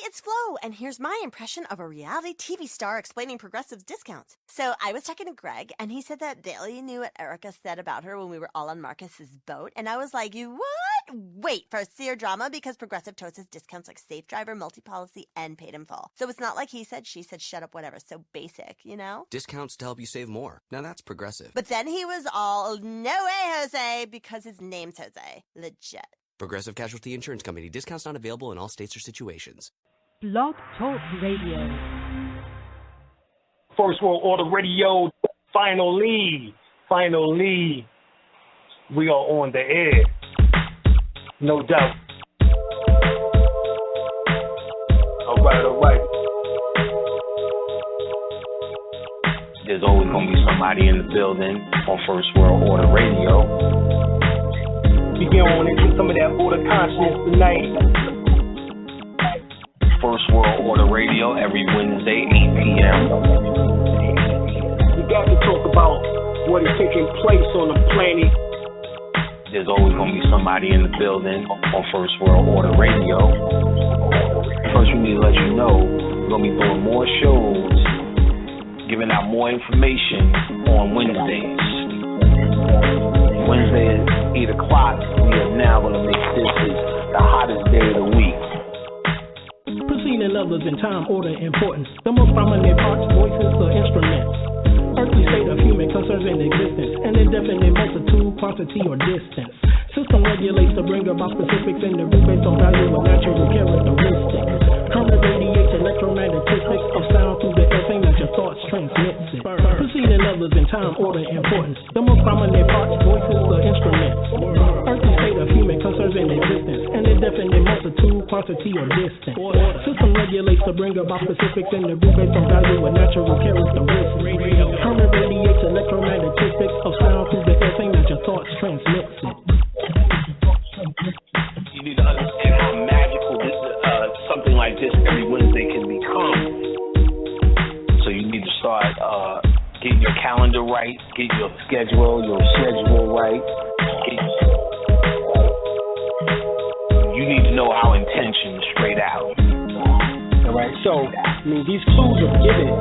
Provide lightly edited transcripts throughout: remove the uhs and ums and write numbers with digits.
it's Flo, and here's my impression of a reality TV star explaining Progressive's discounts. So I was talking to Greg, and he said that Bailey knew what Erica said about her when we were all on Marcus's boat, and I was like, you what? Wait, for seer drama, because Progressive totes has discounts like Safe Driver, Multi-Policy, and Paid in Full. So it's not like he said, she said, shut up, whatever. So basic, you know? Discounts to help you save more. Now that's Progressive. But then he was all, no way, Jose, because his name's Jose. Legit. Progressive Casualty Insurance Company. Discounts not available in all states or situations. Blog Talk Radio. First World Order Radio. Finally, we are on the air. No doubt. All right. There's always going to be somebody in the building on First World Order Radio. We get on into some of that order consciousness tonight. First World Order Radio every Wednesday, 8 p.m. We got to talk about what is taking place on the planet. There's always going to be somebody in the building on First World Order Radio. First, we need to let you know we're going to be doing more shows, giving out more information on Wednesdays. Wednesday at 8 o'clock, we are now going to make this the hottest day of the week. Preceding others in time, order, importance. The most prominent parts, voices, or instruments. Earthly state of human concerns in existence. An indefinite multitude, quantity, or distance. System regulates to bring about specifics in the root based on value and natural characteristics. Current radiates electromagnetistics of sound through the air, same as your thoughts transmits it. Preceding others in time, order, importance. The most prominent parts, voices, or instruments. Earthly state of human concerns in existence. An indefinite multitude, quantity, or distance. System regulates to bring about specifics in the root based on value and natural characteristics. Current radiates electromagnetistics of sound through the air, same as your thoughts transmits it. You need to understand how magical this something like this every Wednesday can become. So you need to start getting your calendar right, get your schedule right. You need to know our intentions straight out. All right, so, these clues are given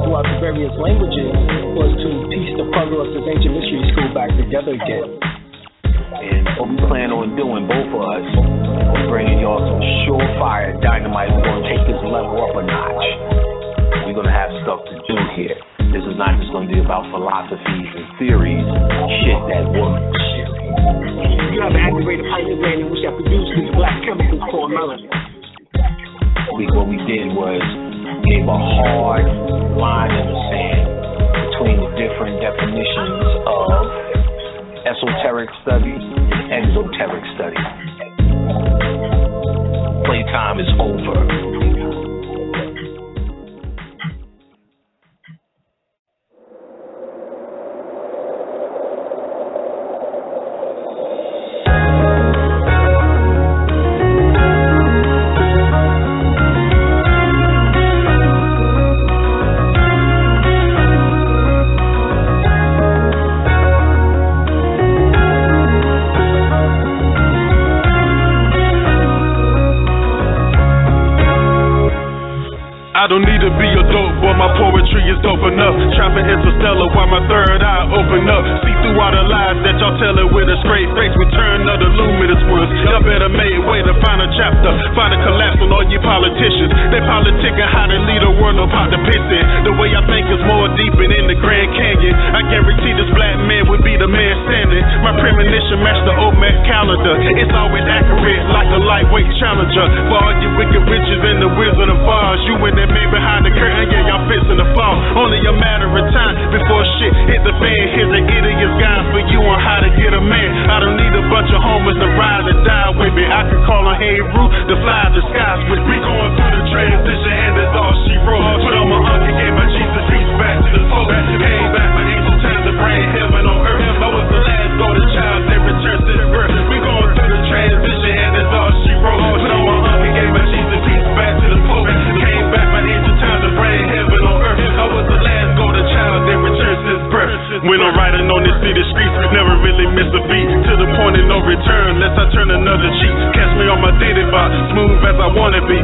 throughout the various languages was to piece the puzzle of this ancient mystery school back together again. And what we plan on doing, both of us, is bringing y'all some surefire dynamite. We're going to take this level up a notch. We're going to have stuff to do here. This is not just going to be about philosophies and theories, shit that works. You have an activated pineal gland which have produced these black chemicals called melanin. What we did was gave a hard line in the sand between the different definitions of esoteric study and exoteric study. Playtime is over. I don't need to be a dope boy, my poetry is dope enough. Trapping interstellar while my third eye open up. See through all the lies that y'all telling with a straight face. Return of the luminous words. Y'all better make way to find a chapter. Find a collapse on all you politicians. They politicking how to lead a world no pot to piss in. The way I think is more deep and in the Grand Canyon. I guarantee this black man would be the man standing. My premonition matched the Olmec calendar. It's always accurate like a lightweight challenger. For all you wicked witches and the Wizard of Oz, you and that man behind the curtain, yeah, y'all fixing to fall. Only a matter of time before shit hit the fan. Here's an idiot's guide for you on how to get a man. I don't need a bunch of homers to ride or die with me. I can call on Hey Roo to fly the skies with me. Going through the transition and that's all she wrote. Put on my uncle, gave my Jesus peace back to the folk. Came back my angel time to bring heaven on earth. I was the last golden child that returned to the birth. We going through the transition and that's all she wrote. Put on my uncle, gave my Jesus peace back to the folk. Came back my angel time to bring heaven on earth. I was the last golden child that returned to his birth. When I'm riding on this city streets, never really miss a beat. To the point of no return, unless I turn another cheek. Catch me on my dating box, smooth as I wanna be.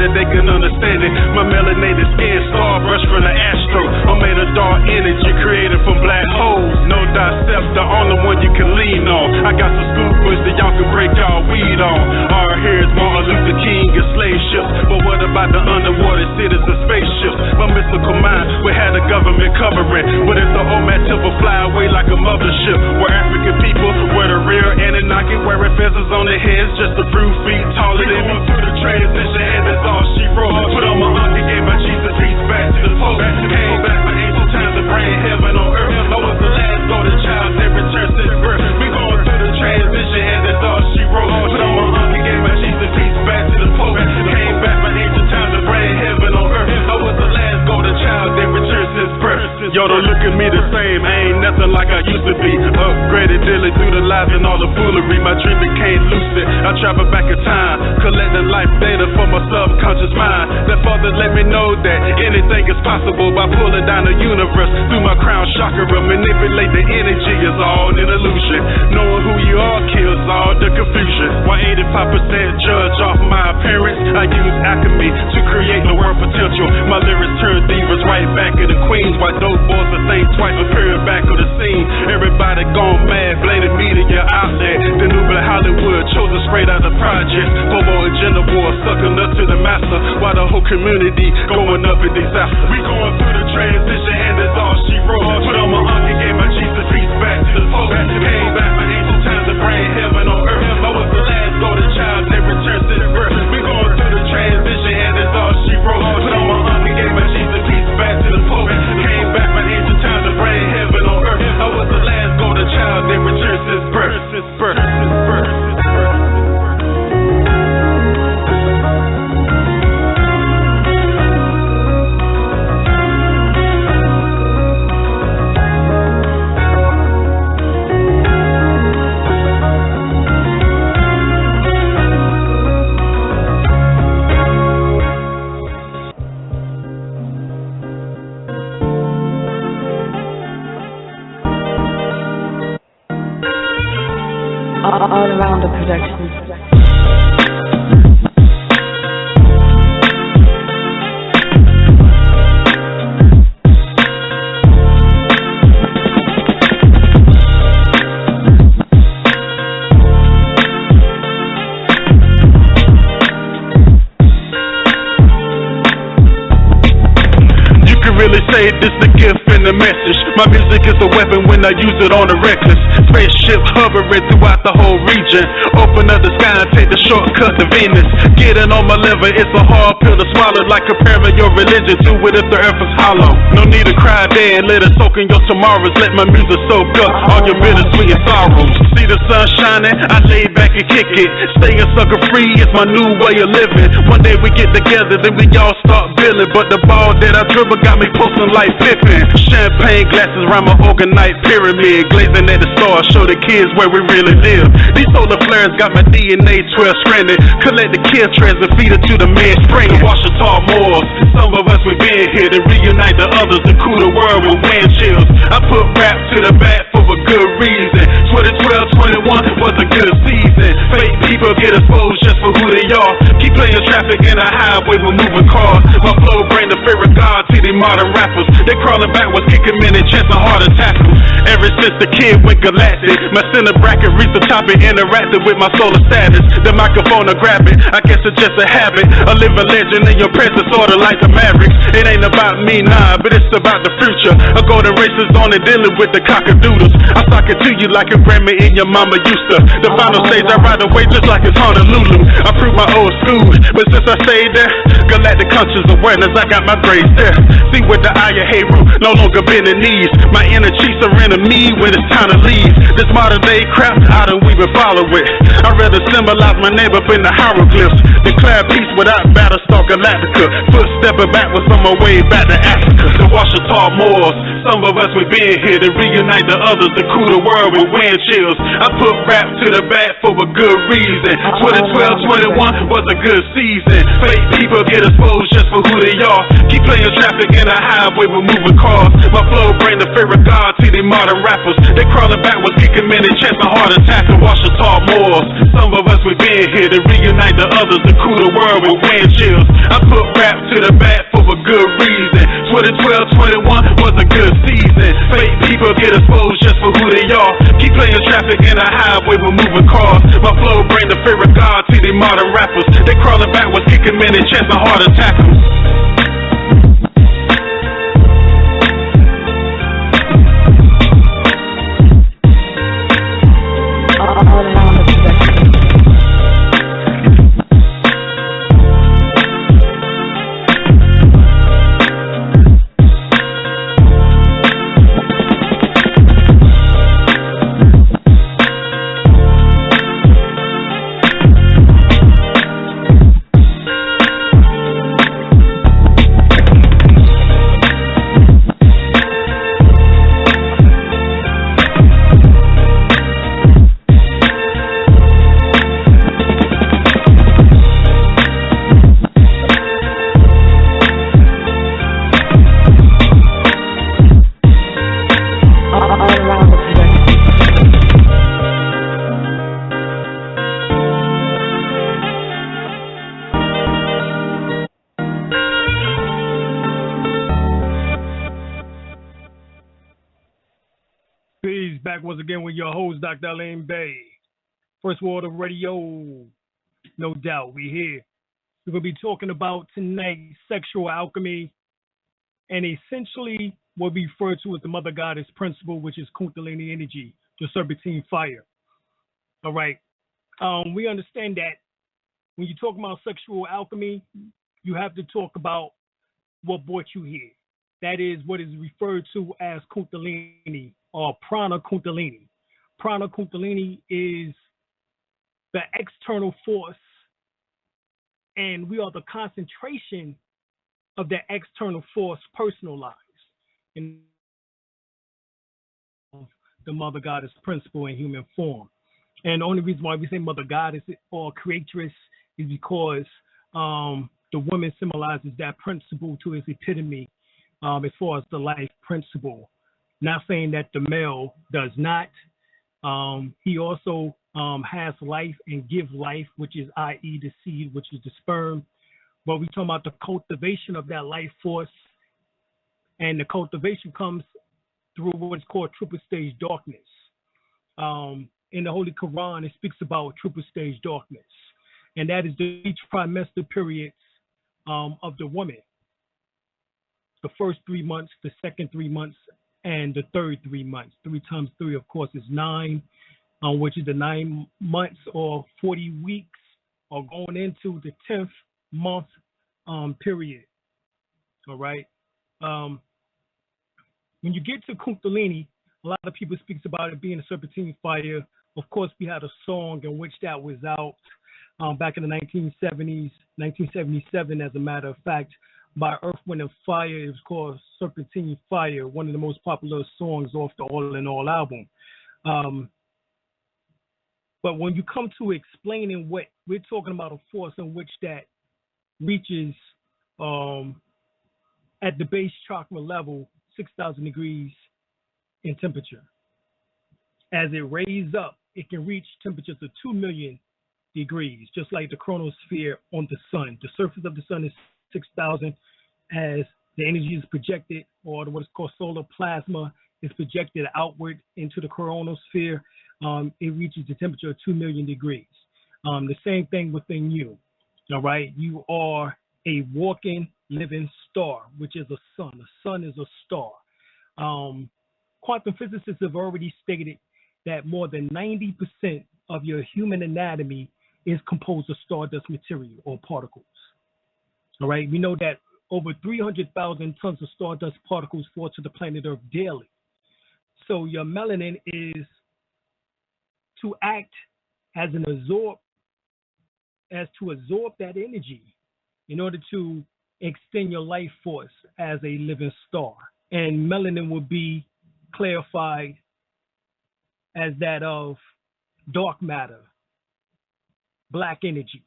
that they can understand it. My melanated skin, starburst from the astro. I'm made of dark energy created from black holes. No dissect, the only one you can lean on. I got some scoopers that y'all can break y'all weed on. Our here is Martin Luther King and slave ships. But what about the underwater cities and spaceships? My mystical mind, we had the government covering. But if the old man temple fly away like a mothership, where African people were the real Anunnaki, wearing feathers on their heads just to prove feet taller than me. Through the transition, and that's all she wrote. Put on my uncle, gave my Jesus peace back to the Pope. Came back for ancient times to bring heaven on earth. I was the last golden child that returned since birth. We going through the transition, and that's all she wrote. Put on my uncle, gave my Jesus peace back to the Pope. Came back for ancient times to bring heaven on earth. I was the last golden child that returned since birth. Yo, don't look at me the same, I ain't nothing like I used to be. Upgraded daily through the lies and all the foolery. My dream became lucid, I travel back in time, collecting life data for my subconscious mind. That father let me know that anything is possible by pulling down the universe through my crown chakra. Manipulate the energy is all an illusion. Knowing who you are kills all the confusion. Why 85% judge off my appearance? I use alchemy to create the world potential. My lyrics turn divas right back into queens. Why dope boys that think twice appearing back on the scene? Everybody gone mad, bladed media outlet. The new black Hollywood chosen straight out of projects. Bobo and gender war sucking up to the master. While the whole community going up in disaster. We going through the transition and that's all she wrote. Put on my uncle, gave my Jesus peace back to the Pope. Came back for ancient times to bring heaven on earth. I was the last golden child that returned since birth. We going through the transition and that's all she wrote. Put on my uncle, gave my Jesus peace back to the Pope. Came back for ancient times to bring heaven on earth. I was the last golden child that returned since birth. All around the production. Say this the gift and the message. My music is a weapon when I use it on the reckless. Spaceship hovering throughout the whole region. Open up the sky and take the shortcut to Venus. Getting on my liver, it's a hard pill to swallow. Like comparing your religion to it if the earth is hollow. No need to cry there and let it soak in your tomorrows. Let my music soak up all your bittersweet and sorrows. See the sun shining, I lay back and kick it. Staying sucker free is my new way of living. One day we get together, then we all start billing. But the ball that I dribble got me posting like Pippin. Champagne glasses round my organite pyramid. Glazing at the stars, show the kids where we really live. These solar flares got my DNA 12 stranded. Collect the kill trails and feed it to the man spring. Washita Moors, some of us we been here to reunite the others and cool the world with wind chills. I put rap to the back for a good reason. 2012-21 was a good season. Fake people get exposed just for who they are. Keep playing traffic in a highway with moving cars. My flow bring the fear of God to these modern rappers. They crawling backwards, kicking men and chest a heart attack. Ever since the kid went galactic, my center bracket reached the top and interacted with my solar status. The microphone I grab it, I guess it's just a habit. A living legend in your presence, sorta like the Mavericks. It ain't about me, nah, but it's about the future. A golden race is on and dealing with the cockadoodles. I sock it to you like a Grammy in your mama used to. The final stage I ride away just like it's Honolulu. I prove my old school, but since I stayed there, galactic conscious awareness, I got my grades there. See with the eye of Hebrew, no longer bending knees. My inner chiefs are in me when it's time to leave. This modern day crap, I don't even follow it. I'd rather symbolize my name up in the hieroglyphs. Declare peace without Battlestar Galactica. Footstepping backwards on my way back to Africa. The Washita Moors, Some of us, we been here to reunite the others, to cool the world with wind chills. I put rap to the back for a good reason. 2012, 21 was a good season. Fake people get exposed just for who they are. Keep playing traffic in the highway with moving cars. My flow bring the fear of God to these modern rappers. They crawling backwards, kicking men and chest a heart attack and wash the tall moors. Some of us, we been here to reunite the others, to cool the world with wind chills. I put rap to the back for a good reason. 2012, 21 was a good season. Fake people get exposed just for who they are. Keep playing traffic in the highway with moving cars. My flow bring the fear of God to these modern rappers. They crawling backwards, kicking men and chest a heart attack. Back once again with your host, Dr. Alim El-Bey. First World of Radio, no doubt, we here. We're going to be talking about tonight sexual alchemy and essentially what we refer to as the Mother Goddess principle, which is Kundalini energy, the serpentine fire. All right. We understand that when you talk about sexual alchemy, you have to talk about what brought you here. That is what is referred to as Kundalini or Prana Kundalini. Prana Kundalini is the external force, and we are the concentration of that external force personalized in the Mother Goddess principle in human form. And the only reason why we say Mother Goddess or Creatress is because the woman symbolizes that principle to its epitome as far as the life principle. Not saying that the male does not. He also has life and give life, which is i.e. the seed, which is the sperm. But we talk about the cultivation of that life force. And the cultivation comes through what is called triple stage darkness. In the Holy Quran, it speaks about triple stage darkness. And that is the each trimester periods of the woman. The first 3 months, the second 3 months, and the third 3 months. 3 times 3, of course, is 9, which is the 9 months or 40 weeks, or going into the 10th month period. All right. When you get to Kundalini, a lot of people speaks about it being a serpentine fire. Of course, we had a song in which that was out back in the 1970s, 1977, as a matter of fact, by Earth, Wind, and Fire. It was called Serpentine Fire, one of the most popular songs off the All in All album. But when you come to explaining what we're talking about, a force in which that reaches at the base chakra level 6,000 degrees in temperature. As it raises up, it can reach temperatures of 2 million degrees, just like the chronosphere on the sun. The surface of the sun is 6,000. As the energy is projected, or what is called solar plasma is projected outward into the chronosphere, it reaches the temperature of 2 million degrees. The same thing within you. All right, you are a walking, living star, which is a sun. A sun is a star. Quantum physicists have already stated that more than 90% of your human anatomy is composed of stardust material or particles. All right, we know that over 300,000 tons of stardust particles fall to the planet Earth daily. So your melanin is to act as an absorb that energy in order to extend your life force as a living star. and melanin will be clarified as that of dark matter, black energy,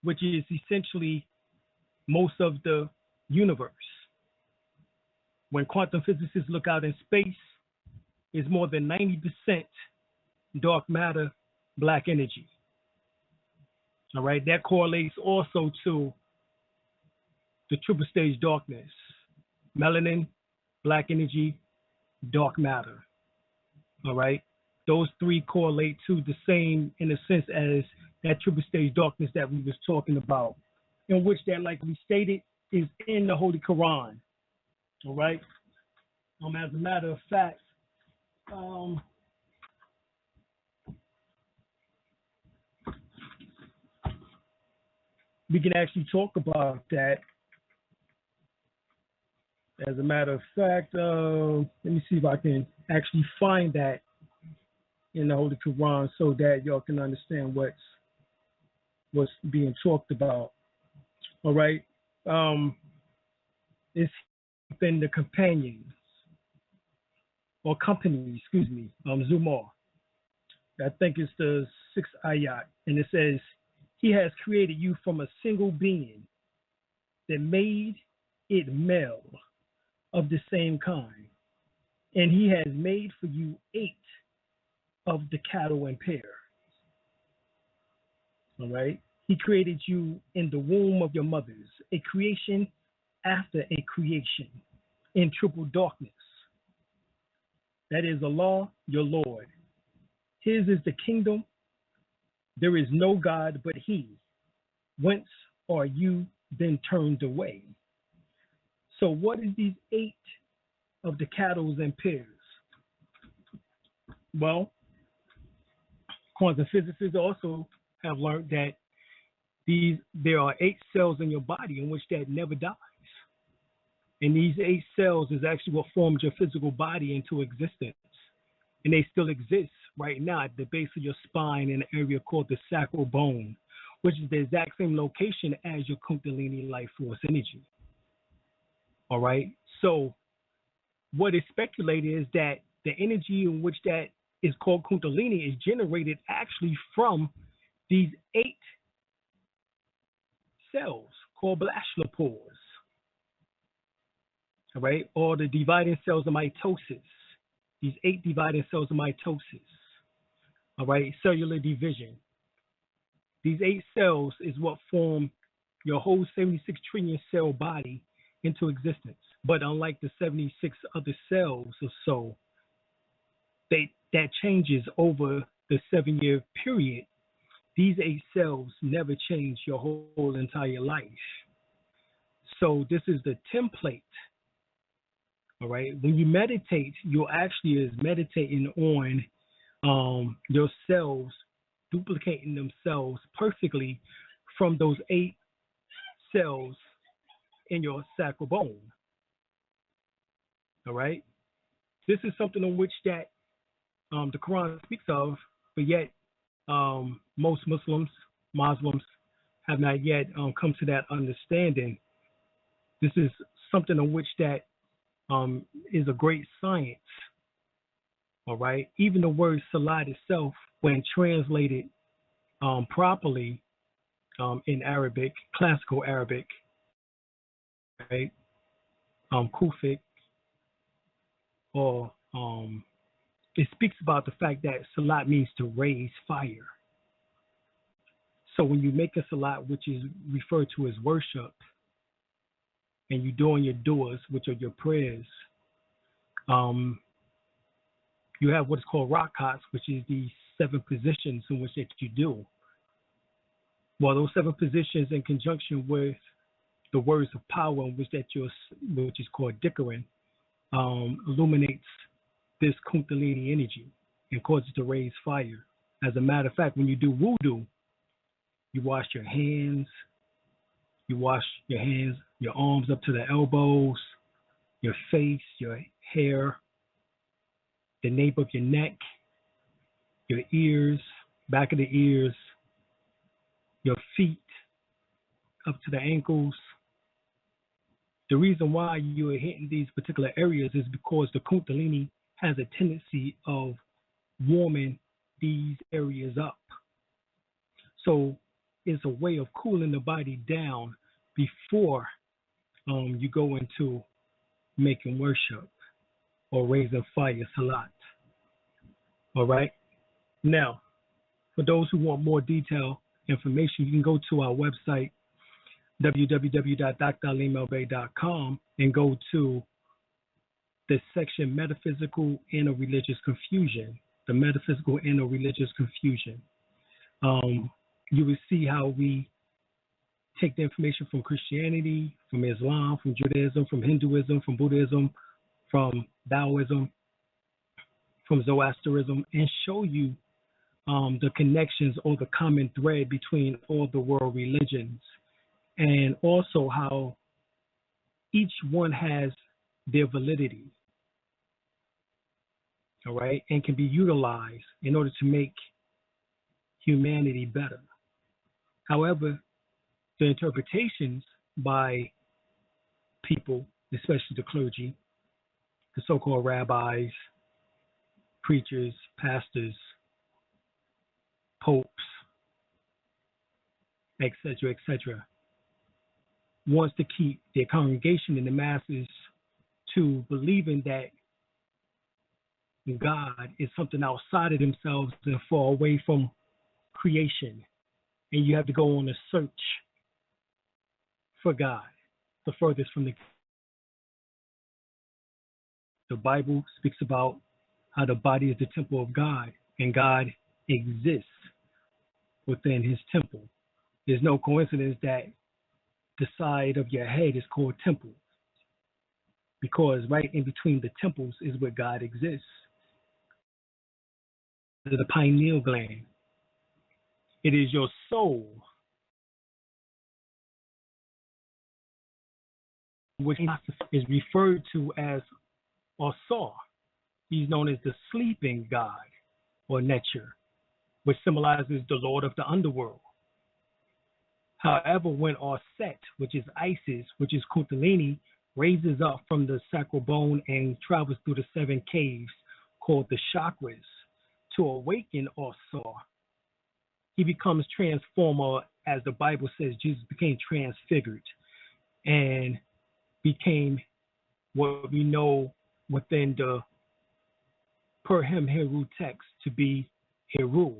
which is essentially most of the universe. When quantum physicists look out in space, it's more than 90% dark matter, black energy. All right, that correlates also to the triple stage darkness, melanin, black energy, dark matter. All right, those three correlate to the same in a sense as that triple stage darkness that we was talking about, in which that, like we stated, is in the Holy Quran. All right. As a matter of fact, we can actually talk about that. As a matter of fact, let me see if I can actually find that in the Holy Quran so that y'all can understand what's being talked about. All right. It's within the companions or company, excuse me, Zumar. I think it's the 6th ayat, and it says, He has created you from a single being that made it male of the same kind, and He has made for you 8 of the cattle and pair. All right. He created you in the womb of your mothers, a creation after a creation, in triple darkness. That is Allah, your Lord. His is the kingdom. There is no God but He. Whence are you then turned away? So what is these 8 of the cattle and pairs? Well, quantum physicists also have learned that there are 8 cells in your body in which that never dies. And these 8 cells is actually what formed your physical body into existence. And they still exist right now at the base of your spine in an area called the sacral bone, which is the exact same location as your Kundalini life force energy. All right. So what is speculated is that the energy in which that is called Kundalini is generated actually from these 8 cells called blastula pores. All right, or the dividing cells of mitosis. These 8 dividing cells of mitosis. All right, cellular division. These 8 cells is what form your whole 76 trillion cell body into existence. But unlike the 76 other cells or so, that changes over the 7-year period. These 8 cells never change your whole entire life. So this is the template. All right. When you meditate, you're actually is meditating on your cells duplicating themselves perfectly from those 8 cells in your sacral bone. All right. This is something on which that the Quran speaks of, but yet most Muslims have not yet come to that understanding. This is something on which that is a great science. All right. Even the word salat itself, when translated properly in Arabic, classical Arabic, right, Kufic, or it speaks about the fact that salat means to raise fire. So when you make a salat, which is referred to as worship, and you're doing your du'as, which are your prayers, you have what's called rakats, which is the 7 positions in which that you do. Well, those 7 positions in conjunction with the words of power, in which is called dhikrin, illuminates this Kundalini energy and causes it to raise fire. As a matter of fact, when you do wudu, you wash your hands, your arms up to the elbows, your face, your hair, the nape of your neck, your ears, back of the ears, your feet up to the ankles, The reason why you are hitting these particular areas is because the Kundalini has a tendency of warming these areas up. So it's a way of cooling the body down before you go into making worship or raising fire, salat. All right. Now, for those who want more detailed information, you can go to our website, www.dralimel-bey.com, and go to the section Metaphysical and Religious Confusion. The Metaphysical and Religious Confusion. You will see how we take the information from Christianity, from Islam, from Judaism, from Hinduism, from Buddhism, from Taoism, from Zoroastrianism, and show you the connections or the common thread between all the world religions, and also how each one has their validity, all right, and can be utilized in order to make humanity better. However, the interpretations by people, especially the clergy, the so-called rabbis, preachers, pastors, popes, etc., etc., wants to keep their congregation and the masses to believing that God is something outside of themselves and far away from creation. And you have to go on a search for God, the furthest from the Bible speaks about how the body is the temple of God, and God exists within his temple. There's no coincidence that the side of your head is called temple, because right in between the temples is where God exists. The pineal gland. It is your soul, which is referred to as Osar. He's known as the sleeping god or Nature, which symbolizes the Lord of the underworld. However, when Aset, which is Isis, which is Kundalini, raises up from the sacral bone and travels through the 7 caves called the chakras to awaken Osar, he becomes transformer, as the Bible says. Jesus became transfigured and became what we know within the Per Hem Heru text to be Heru.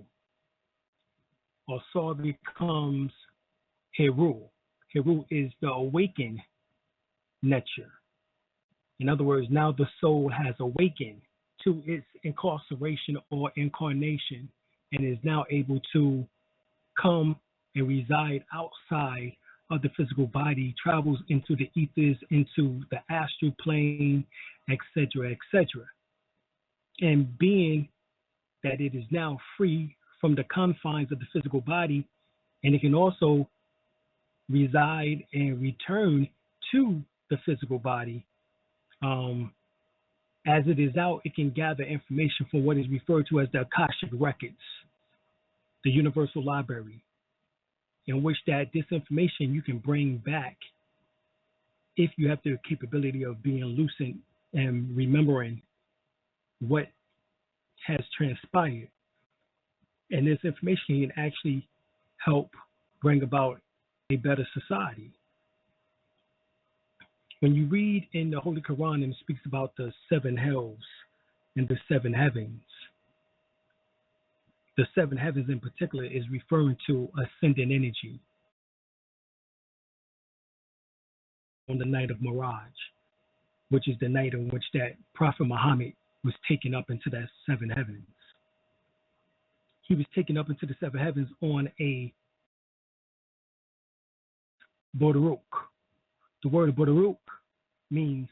Osar becomes Heru. Heru is the awakened nature. In other words, now the soul has awakened to its incarceration or incarnation and is now able to come and reside outside of the physical body, travels into the ethers, into the astral plane, etc., etc. And being that it is now free from the confines of the physical body, and it can also reside and return to the physical body. As it is out, it can gather information from what is referred to as the Akashic Records, the Universal Library, in which that this information you can bring back if you have the capability of being lucid and remembering what has transpired. And this information can actually help bring about a better society. When you read in the Holy Quran, and it speaks about the 7 hells and the 7 heavens, the 7 heavens in particular is referring to ascending energy on the night of Miraj, which is the night in which that Prophet Muhammad was taken up into that 7 heavens. He was taken up into the 7 heavens on a Borderuk. The word Borderuk means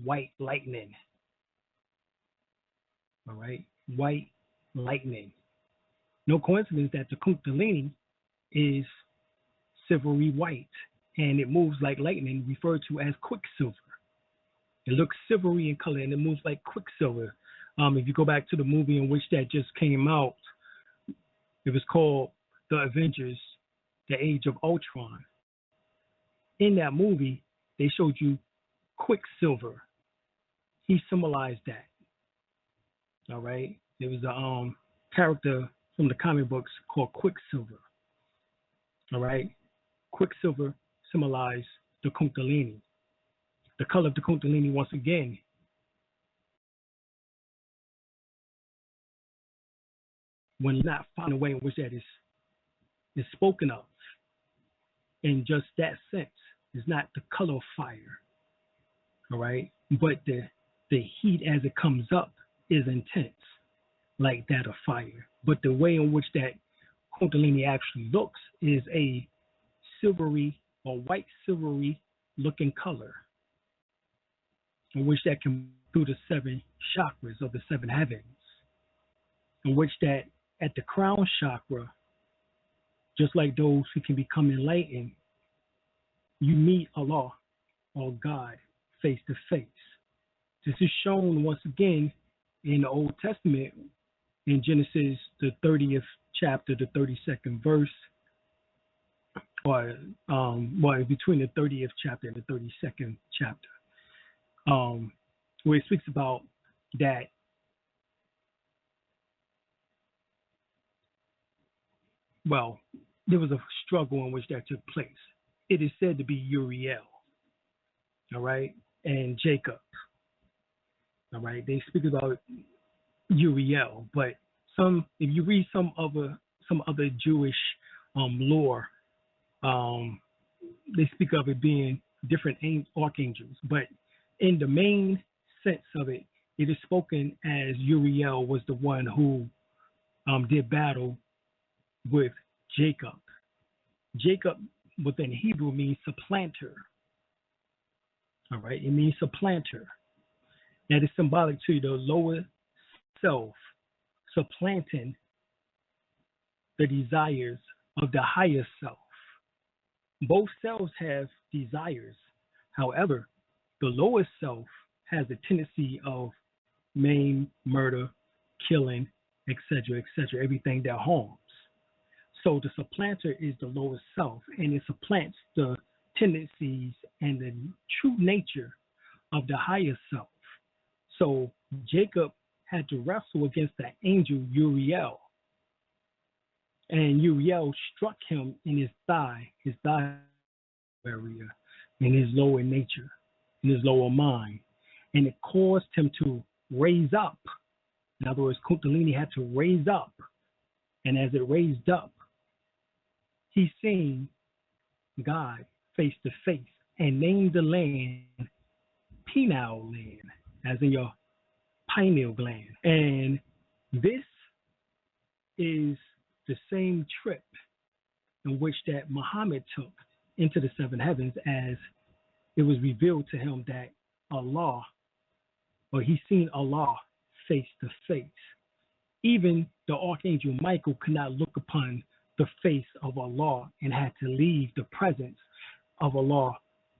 white lightning. All right, white lightning. No coincidence that the Kundalini is silvery white, and it moves like lightning, referred to as quicksilver. It looks silvery in color, and it moves like quicksilver. If you go back to the movie in which that just came out, it was called The Avengers, The Age of Ultron. In that movie, they showed you Quicksilver. He symbolized that. All right. There was a character from the comic books called Quicksilver. All right. Quicksilver symbolized the Kundalini. The color of the Kundalini, once again, when not found a way in which that is spoken of, in just that sense, is not the color of fire. All right. But the heat as it comes up is intense, like that of fire. But the way in which that Kundalini actually looks is a silvery or white silvery looking color, in which that can through the 7 chakras of the 7 heavens, in which that at the crown chakra, just like those who can become enlightened, you meet Allah or God face to face. This is shown once again in the Old Testament in Genesis, the 30th chapter, the 32nd verse, or between the 30th chapter and the 32nd chapter, where it speaks about that there was a struggle in which that took place. It is said to be Uriel, all right, and Jacob, all right. They speak about Uriel, but if you read some other Jewish lore, they speak of it being different archangels. But in the main sense of it, it is spoken as Uriel was the one who did battle with Jacob. Jacob within Hebrew means supplanter. All right, it means supplanter. That is symbolic to the lower self supplanting the desires of the higher self. Both selves have desires. However, the lower self has a tendency of maim, murder, killing, etc., everything that harms. So the supplanter is the lower self, and it supplants the tendencies and the true nature of the higher self. So Jacob had to wrestle against the angel Uriel, and Uriel struck him in his thigh area, in his lower nature, in his lower mind, and it caused him to raise up. In other words, Kundalini had to raise up, and as it raised up, he seen God face to face and named the land Pineal land, as in your pineal gland. And this is the same trip in which that Muhammad took into the 7 heavens, as it was revealed to him that Allah, or he seen Allah face to face. Even the Archangel Michael could not look upon the face of Allah and had to leave the presence of Allah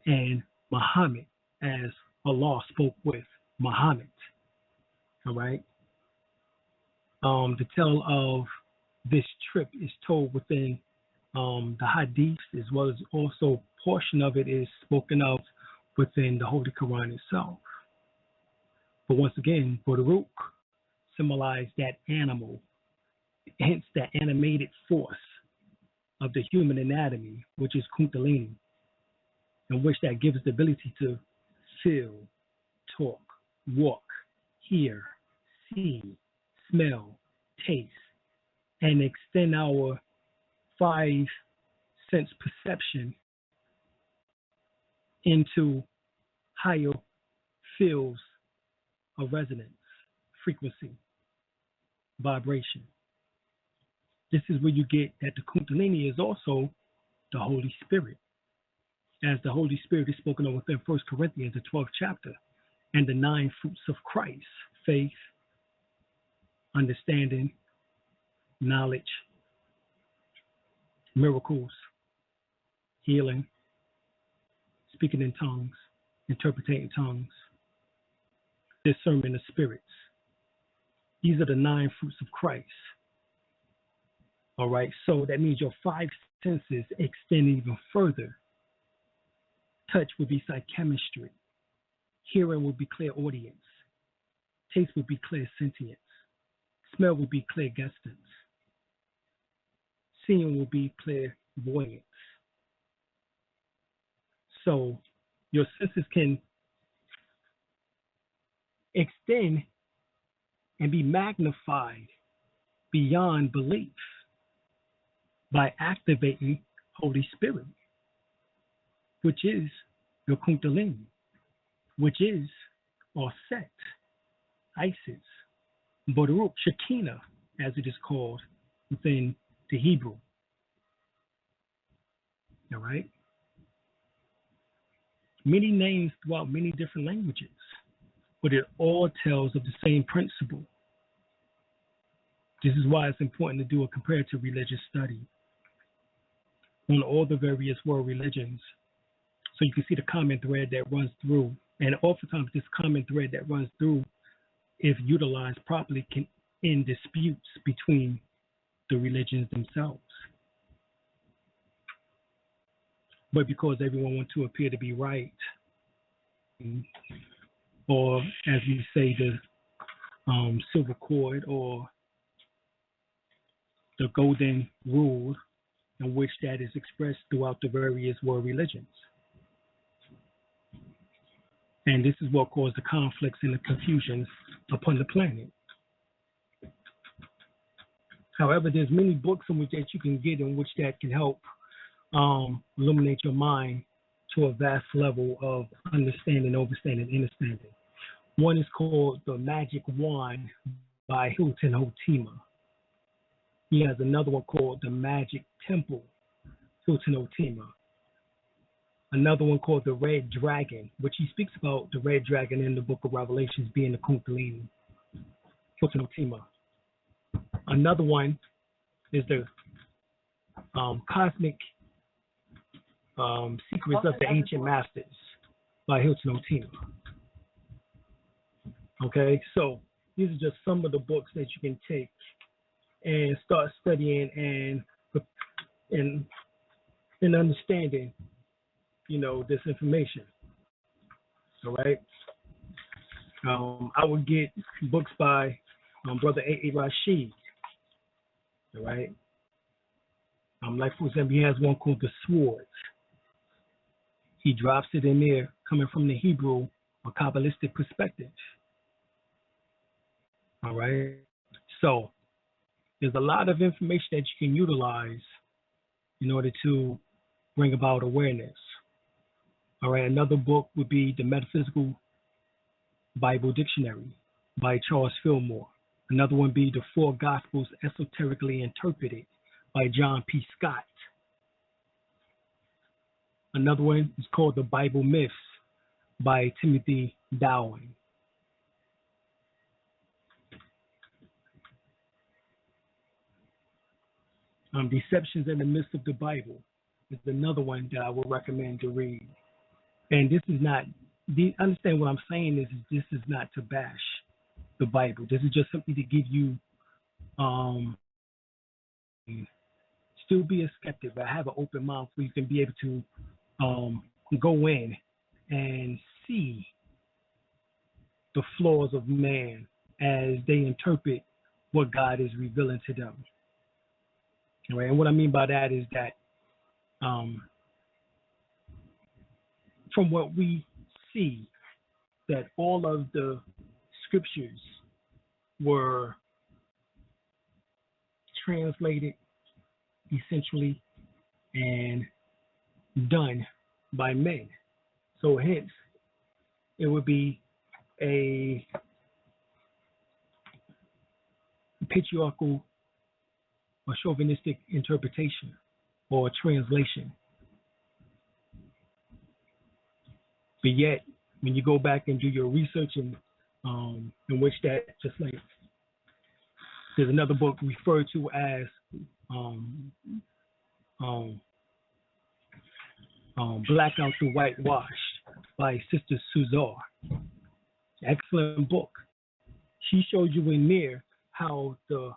and Muhammad as Allah spoke with Muhammad. All right. The tale of this trip is told within the Hadiths, as well as also portion of it is spoken of within the Holy Quran itself. But once again, Baruch symbolized that animal, hence that animated force of the human anatomy, which is Kundalini, in which that gives the ability to feel, talk, walk, hear, see, smell, taste, and extend our 5 sense perception into higher fields of resonance, frequency, vibration. This is where you get that the Kundalini is also the Holy Spirit, as the Holy Spirit is spoken of within 1 Corinthians, the 12th chapter, and the 9 fruits of Christ: faith, understanding, knowledge, miracles, healing, speaking in tongues, interpreting tongues, discernment of spirits. These are the 9 fruits of Christ. All right, so that means your 5 senses extend even further. Touch would be psychchemistry. Hearing will be clear audience. Taste will be clear sentience. Smell will be clear gestance. Seeing will be clairvoyance. So your senses can extend and be magnified beyond belief by activating Holy Spirit, which is your Kundalini, which is Set, Isis, Baruch, Shekinah, as it is called within the Hebrew. All right? Many names throughout many different languages, but it all tells of the same principle. This is why it's important to do a comparative religious study on all the various world religions, so you can see the common thread that runs through. And oftentimes this common thread that runs through, if utilized properly, can end disputes between the religions themselves. But because everyone wants to appear to be right, or as we say, the silver cord or the golden rule, in which that is expressed throughout the various world religions. And this is what caused the conflicts and the confusions upon the planet. However, there's many books in which that you can get in which that can help illuminate your mind to a vast level of understanding, overstanding, understanding. One is called The Magic Wand by Hilton Hotima. He has another one called The Magic Temple, Hilton Hotima. Another one called The Red Dragon, which he speaks about the red dragon in the book of Revelations being the Kundalini, Hilton Hotima. Another one is the Cosmic Secrets of the Ancient Masters by Hilton Hotima. Okay, so these are just some of the books that you can take and start studying and understanding, this information. All right. I would get books by Brother A.A. Rashid. All right. Like, for example, he has one called The Swords. He drops it in there coming from the Hebrew or Kabbalistic perspective. All right. So there's a lot of information that you can utilize in order to bring about awareness. All right. Another book would be The Metaphysical Bible Dictionary by Charles Fillmore. Another one would be The Four Gospels Esoterically Interpreted by John P. Scott. Another one is called The Bible Myths by Timothy Dowling. Deceptions and the Myths of the Bible is another one that I would recommend to read. And this is not, understand what I'm saying is this is not to bash the Bible. This is just something to give you, still be a skeptic, but have an open mind so you can be able to go in and see the flaws of man as they interpret what God is revealing to them. All right, and what I mean by that is that from what we see, that all of the scriptures were translated essentially and done by men. So hence, it would be a patriarchal or chauvinistic interpretation or translation. But yet, when you go back and do your research and in which that, just like there's another book referred to as Blackout to Whitewash by Sister Suzar. Excellent book. She showed you in there how the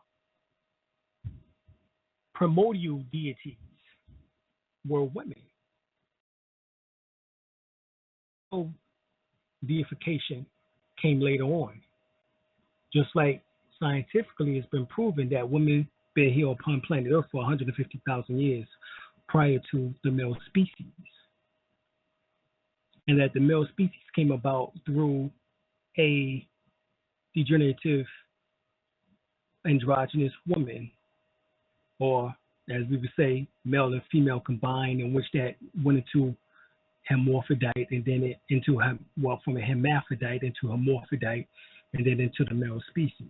primordial deities were women. So deification came later on. Just like scientifically it's been proven that women been here upon planet Earth for 150,000 years prior to the male species. And that the male species came about through a degenerative androgynous woman, or as we would say, male and female combined, in which that went into hermaphrodite, and then from a hermaphrodite into hermaphrodite, and then into the male species.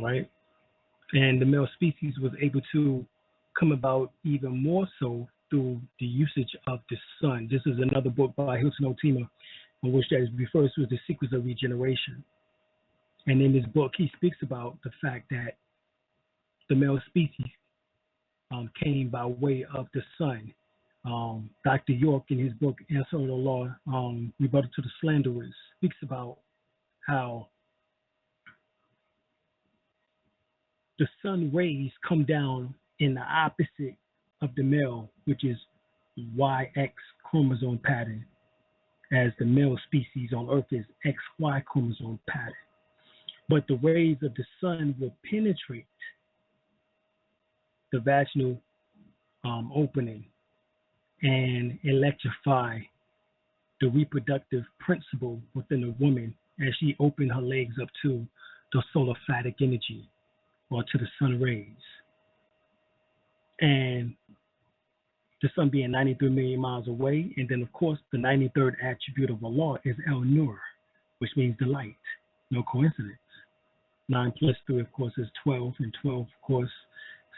Right? And the male species was able to come about even more so through the usage of the sun. This is another book by Hilton Otima, in which that refers to as The Secrets of Regeneration. And in this book, he speaks about the fact that the male species came by way of the sun. Dr. York, in his book, Answer to the Law, Rebuttal to the Slanderers, speaks about how the sun rays come down in the opposite of the male, which is YX chromosome pattern, as the male species on Earth is XY chromosome pattern. But the rays of the sun will penetrate the vaginal opening and electrify the reproductive principle within a woman as she opened her legs up to the solar phatic energy, or to the sun rays. And the sun being 93 million miles away, and then of course the 93rd attribute of Allah is El-Nur, which means the light. No coincidence. 9 plus 3, of course, is 12, and 12, of course,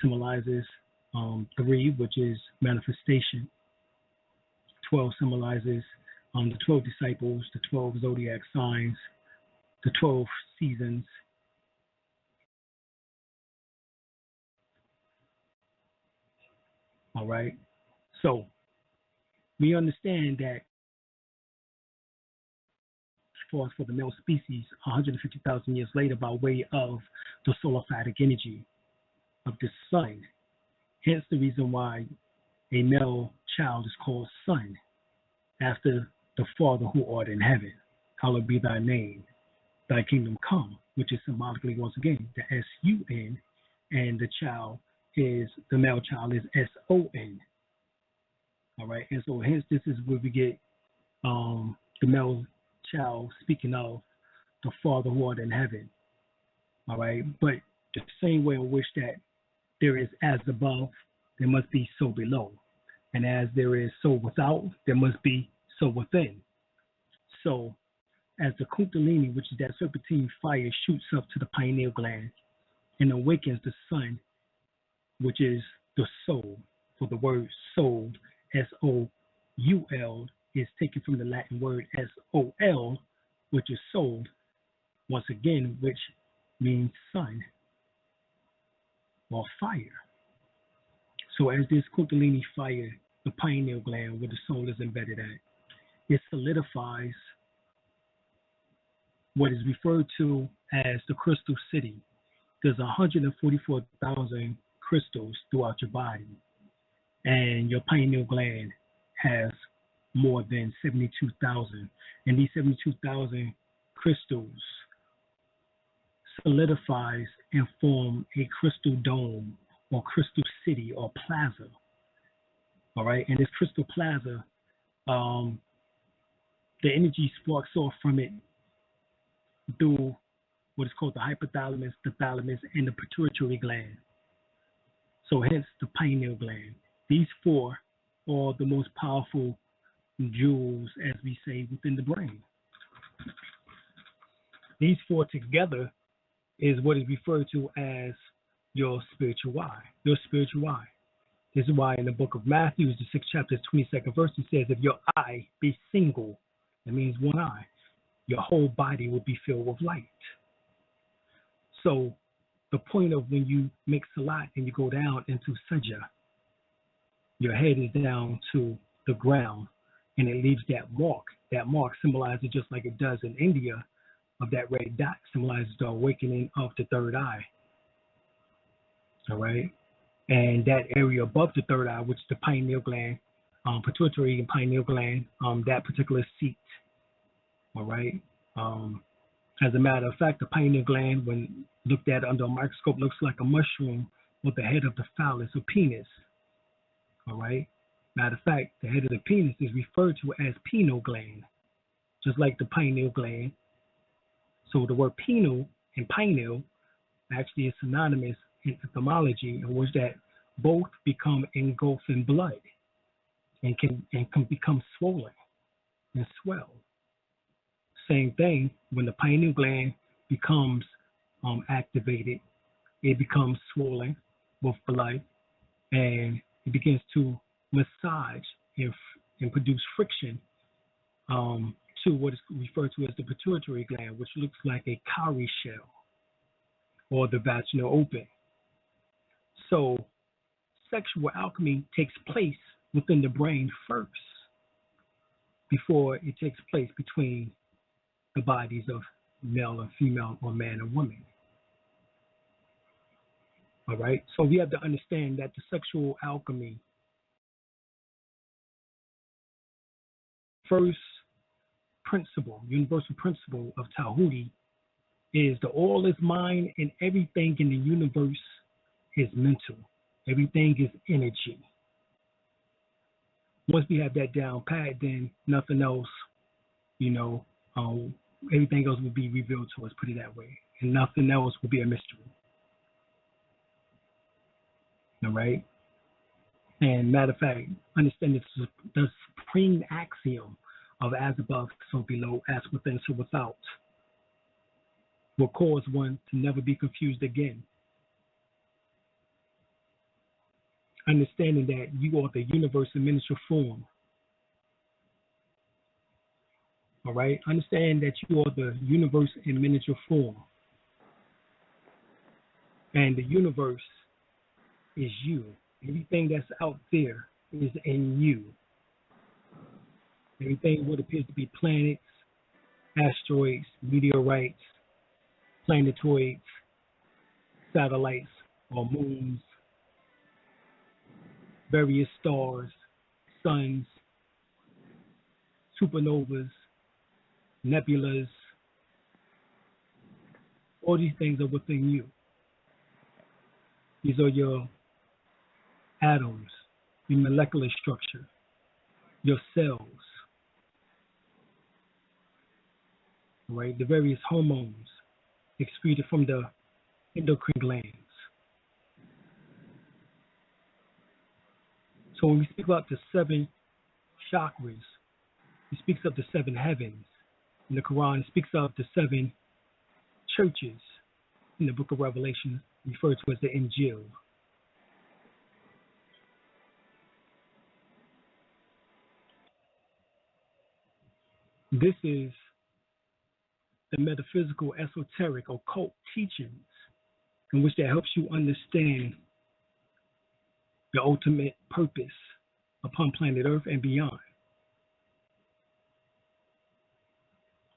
symbolizes 3, which is manifestation. 12 symbolizes the 12 disciples, the 12 zodiac signs, the 12 seasons. All right. So we understand that as far as for the male species, 150,000 years later, by way of the solar phatic energy of the sun, hence the reason why a male child is called son, after the Father who art in heaven. Hallowed be thy name, thy kingdom come, which is symbolically, once again, the S-U-N, and the male child is S-O-N. All right, and so hence this is where we get the male child speaking of the Father who art in heaven. All right, but the same way in which that there is as above, there must be so below. And as there is so without, there must be so within. So as the Kundalini, which is that serpentine fire, shoots up to the pineal gland and awakens the sun, which is the soul. For the word soul, S-O-U-L, is taken from the Latin word S-O-L, which is soul, once again, which means sun or fire. So as this Kundalini fire, the pineal gland where the soul is embedded at, it solidifies what is referred to as the crystal city. There's 144,000 crystals throughout your body, and your pineal gland has more than 72,000. And these 72,000 crystals solidifies and form a crystal dome or crystal city or plaza. All right, and this crystal plaza, the energy sparks off from it through what is called the hypothalamus, the thalamus, and the pituitary gland. So hence the pineal gland. These four are the most powerful jewels, as we say, within the brain. These four together is what is referred to as your spiritual eye. Your spiritual eye. This is why in the book of Matthew, the 6th chapter, 22nd verse, it says, if your eye be single, that means one eye, your whole body will be filled with light. So the point of when you make salat and you go down into sajda, your head is down to the ground and it leaves that mark. That mark symbolizes, just like it does in India, of that red dot, symbolizes the awakening of the third eye. All right. And that area above the third eye, which is the pineal gland, pituitary and pineal gland, that particular seat. All right. As a matter of fact, the pineal gland, when looked at under a microscope, looks like a mushroom with the head of the phallus or penis. All right. Matter of fact, the head of the penis is referred to as pineal gland, just like the pineal gland. So the word penile and pineal actually is synonymous in etymology, in which that both become engulfed in blood and can become swollen and swell. Same thing, when the pineal gland becomes activated, it becomes swollen with blood, and it begins to massage and produce friction to what is referred to as the pituitary gland, which looks like a cowrie shell or the vaginal open. So sexual alchemy takes place within the brain first before it takes place between the bodies of male and female or man and woman. All right. So we have to understand that the sexual alchemy first principle, universal principle of Tahuti is the all is mind and everything in the universe is mental. Everything is energy. Once we have that down pat, then nothing else, everything else will be revealed to us, put it that way. And nothing else will be a mystery. All right? And matter of fact, understand the supreme axiom of as above, so below, as within, so without, will cause one to never be confused again. Understanding that you are the universe in miniature form. All right? Understand that you are the universe in miniature form. And the universe is you. Everything that's out there is in you. Everything what appears to be planets, asteroids, meteorites, planetoids, satellites, or moons, various stars, suns, supernovas, nebulas, all these things are within you. These are your atoms, your molecular structure, your cells, right? The various hormones excreted from the endocrine glands. So when we speak about the 7 chakras, it speaks of the 7 heavens. In the Quran, it speaks of the 7 churches in the book of Revelation, referred to as the Injil. This is the metaphysical, esoteric, occult teachings in which that helps you understand the ultimate purpose upon planet Earth and beyond.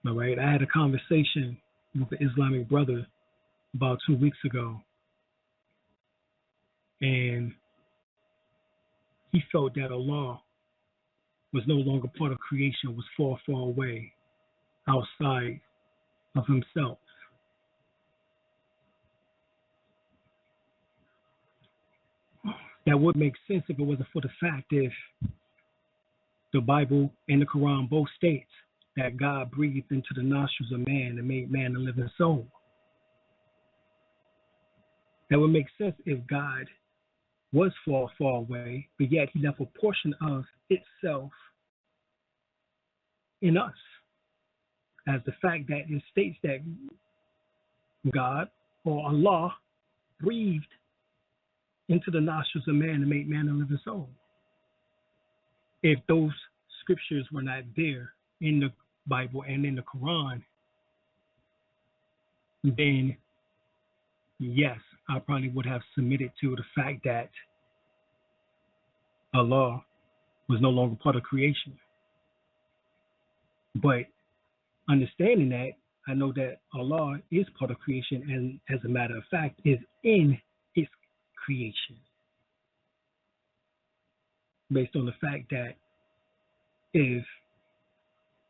All right, I had a conversation with an Islamic brother about 2 weeks ago, and he felt that Allah was no longer part of creation, was far, far away, outside of himself. That would make sense if it wasn't for the fact if the Bible and the Quran both states that God breathed into the nostrils of man and made man a living soul. That would make sense if God was far, far away, but yet he left a portion of itself in us. As the fact that it states that God or Allah breathed into the nostrils of man and made man a living soul. If those scriptures were not there in the Bible and in the Quran, then yes, I probably would have submitted to the fact that Allah was no longer part of creation. But understanding that, I know that Allah is part of creation and, as a matter of fact, is in its creation. based on the fact that if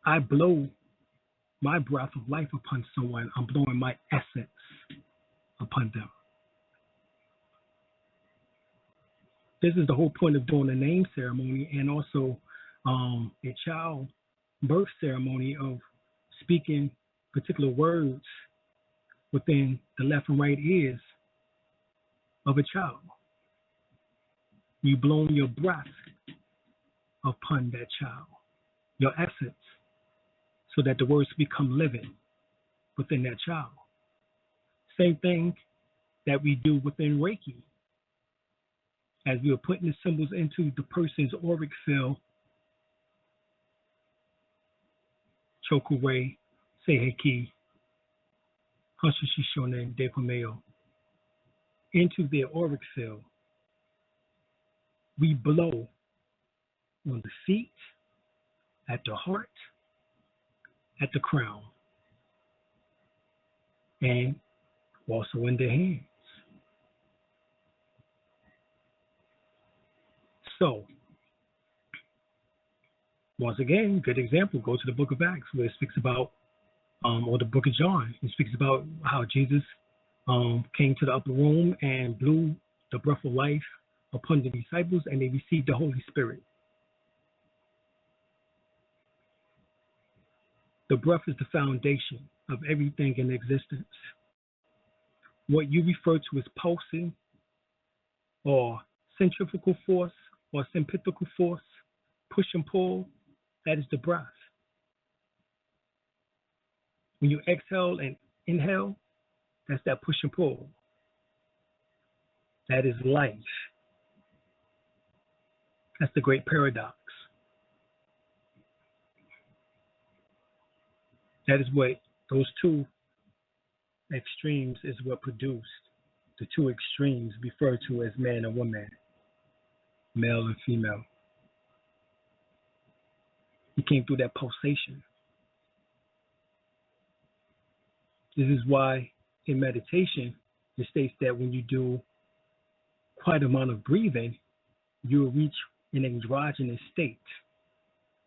I blow my breath of life upon someone, I'm blowing my essence upon them. This is the whole point of doing a name ceremony and also a child birth ceremony of speaking particular words within the left and right ears of a child. You blow your breath upon that child, your essence, so that the words become living within that child. Same thing that we do within Reiki. As we are putting the symbols into the person's auric field, Chokure, Seiheki, Hanshishonen, Dekomeo, into their auric field, we blow on the feet, at the heart, at the crown, and also in their hands. So, once again, good example, go to the book of Acts where it speaks about, or the book of John, it speaks about how Jesus came to the upper room and blew the breath of life upon the disciples and they received the Holy Spirit. The breath is the foundation of everything in existence. What you refer to as pulsing or centrifugal force or centripetal force, push and pull, that is the breath. When you exhale and inhale, that's that push and pull. That is life. That's the great paradox. That is what those two extremes is what produced the two extremes referred to as man and woman, male and female. He came through that pulsation. This is why in meditation, it states that when you do quite amount of breathing, you will reach an androgynous state,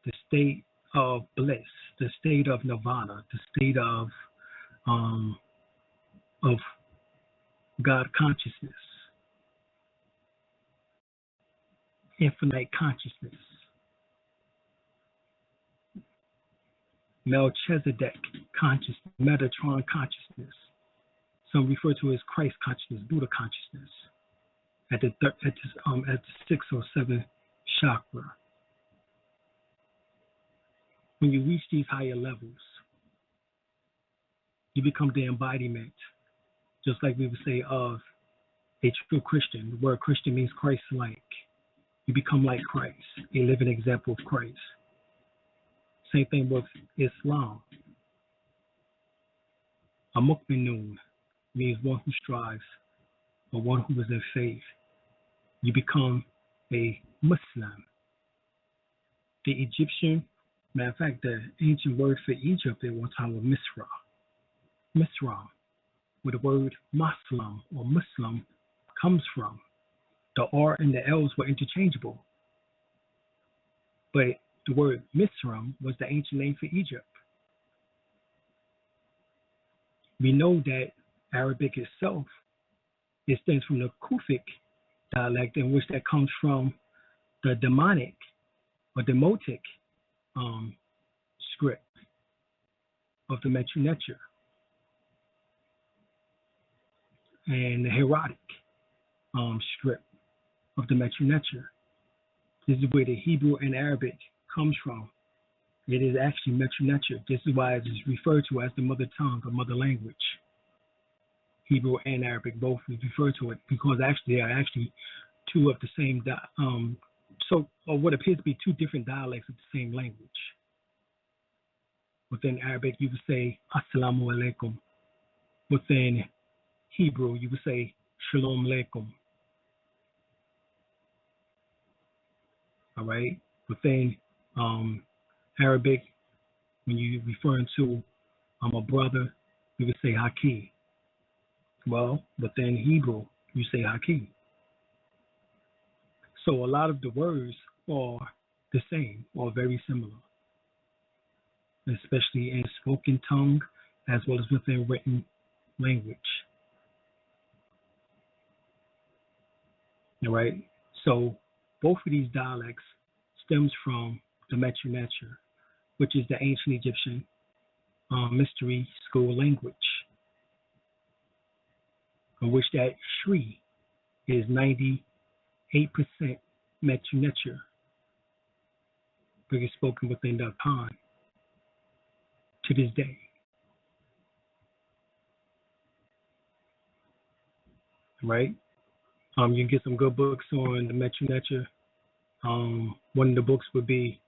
the state of bliss, the state of nirvana, the state of God consciousness, infinite consciousness, Melchizedek consciousness, Metatron consciousness. Some refer to as Christ consciousness, Buddha consciousness, at the 6 or 7 chakra. When you reach these higher levels, you become the embodiment, just like we would say, of a true Christian. The word Christian means Christ-like. You become like Christ, a living example of Christ. Same thing with Islam. A mu'minun means one who strives or one who is in faith. You become a Muslim. The Egyptian, matter of fact, the ancient word for Egypt at one time was Misra. Misra, where the word Muslim or Muslim comes from. The R and the L's were interchangeable. But the word Misram was the ancient name for Egypt. We know that Arabic itself, it stems from the Kufic dialect, in which that comes from the demonic or demotic script of the Metu Neter and the Herodic script of the Metu Neter. This is where the Hebrew and Arabic comes from. It is actually Metu Neter. This is why it is referred to as the mother tongue or mother language. Hebrew and Arabic both refer to it because actually they are actually two of the same, or what appears to be two different dialects of the same language. Within Arabic, you would say Assalamu alaikum. Within Hebrew, you would say Shalom alaikum. All right. Within Arabic, when you're referring to a brother, you would say Haki. Well, within Hebrew, you say Haki. So a lot of the words are the same or very similar, especially in spoken tongue as well as within written language. All right. So both of these dialects stems from the Metu Neter, which is the ancient Egyptian mystery school language, in which that Shri is 98% Metu Neter, because spoken within the pond to this day. Right? You can get some good books on the Metu Neter. One of the books would be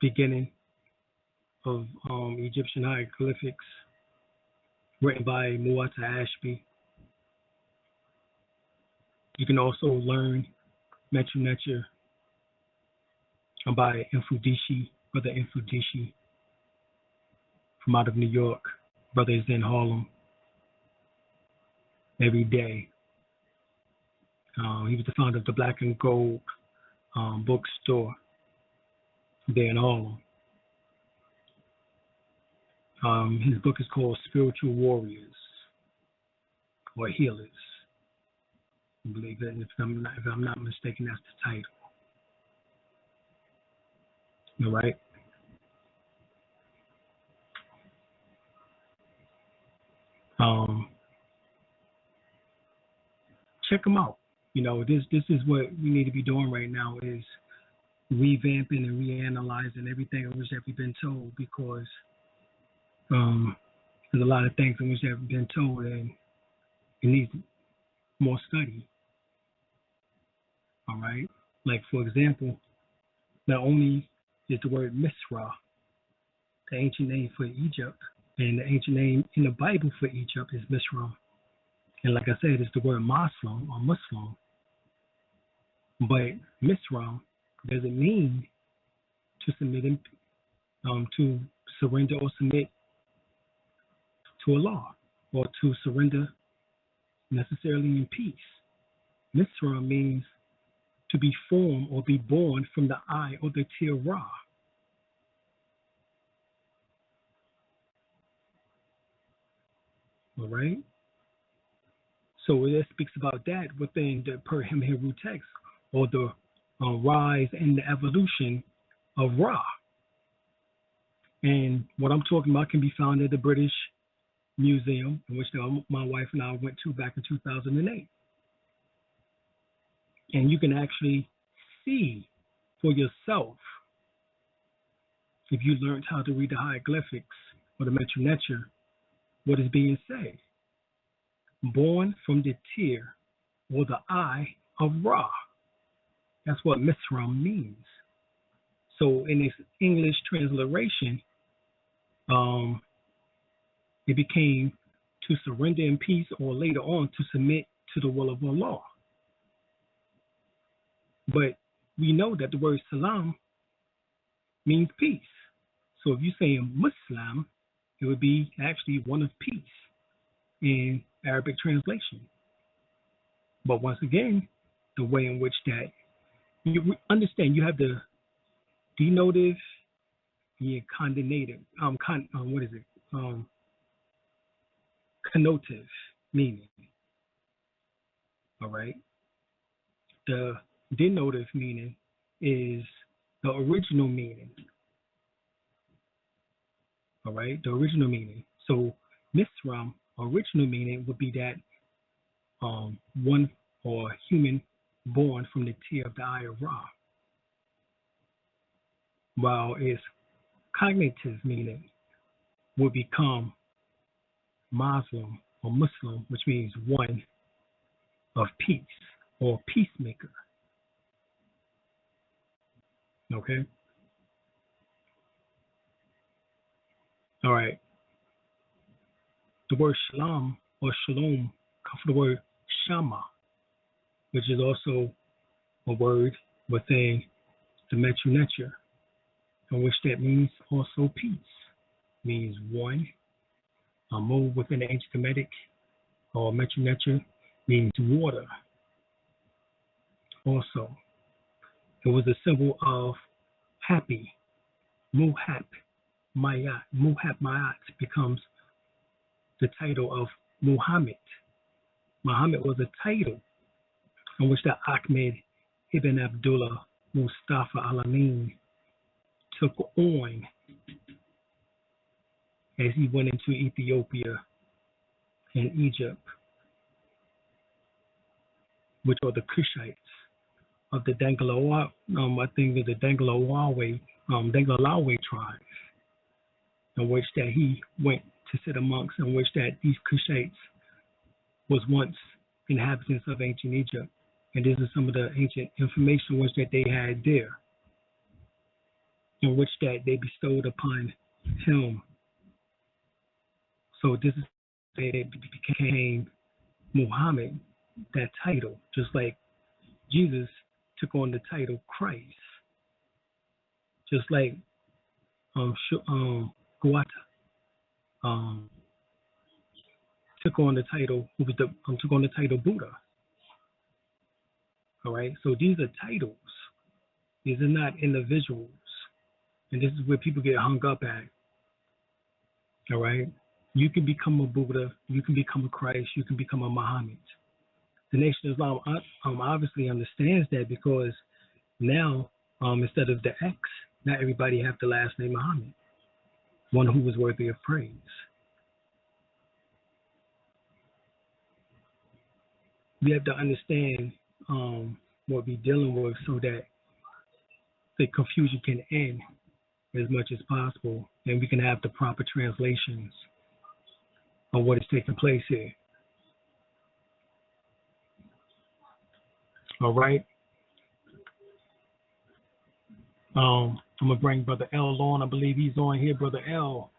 Beginning of Egyptian Hieroglyphics, written by Muata Ashby. You can also learn Metu Neter by Infudishi, Brother Infudishi, from out of New York. Brother is in Harlem every day. He was the founder of the Black and Gold bookstore there in Harlem. His book is called Spiritual Warriors or Healers. I believe that, if I'm not mistaken, that's the title. All right. Check them out. You know, this is what we need to be doing right now, is revamping and reanalyzing everything in which we've been told, because there's a lot of things in which have been told and it needs more study. All right. Like, for example, not only is the word Misra the ancient name for Egypt, and the ancient name in the Bible for Egypt is Misra. And like I said, it's the word Muslim or Muslim. But Misra doesn't mean to submit to surrender or submit to Allah, or to surrender necessarily in peace. Misra means to be formed or be born from the eye or the tear Ra. All right? So it speaks about that within the Perham Hebrew text, or the rise and the evolution of Ra. And what I'm talking about can be found at the British Museum, in which my wife and I went to back in 2008. And you can actually see for yourself, if you learned how to read the hieroglyphics or the Metu Neter, what is being said. Born from the tear or the eye of Ra. That's what Misram means. So in its English transliteration, it became to surrender in peace, or later on to submit to the will of Allah. But we know that the word salam means peace. So if you say Muslim, it would be actually one of peace in Arabic translation. But once again, the way in which that you understand, you have the denotive, the connotative, what is it? Connotative meaning. All right. The denotive meaning is the original meaning. All right, the original meaning. So Misram, original meaning would be that one or human born from the tear of the eye of Ra. While its cognitive meaning would become Muslim or Muslim, which means one of peace or peacemaker. Okay? All right. The word shalom or shalom comes from the word shama, which is also a word within the Metu Neter, in which that means also peace. Means one. A move within the ancient Kemetic or Metu Neter means water. also. It was a symbol of happy. Muhap Mayat. Muhap Mayat becomes the title of Muhammad. Muhammad was a title in which the Ahmed ibn Abdullah Mustafa Al-Amin took on as he went into Ethiopia and Egypt, which are the Kushites of the Dangalawa, I think of the Dangalawe tribe, in which that he went to sit amongst, in which that these Kushites was once inhabitants of ancient Egypt. And this is some of the ancient information which that they had there, in which that they bestowed upon him. So this is they became Muhammad, that title, just like Jesus took on the title Christ, just like Guata took on the title Buddha. All right, so these are titles. These are not individuals, and this is where people get hung up at. All right, you can become a Buddha, you can become a Christ, you can become a Muhammad. The Nation of Islam obviously understands that, because now instead of the X, not everybody have the last name Muhammad, one who was worthy of praise. We have to understand what we're dealing with so that the confusion can end as much as possible, and we can have the proper translations of what is taking place here. All right. I'm gonna bring Brother L on. I believe he's on here. Brother L,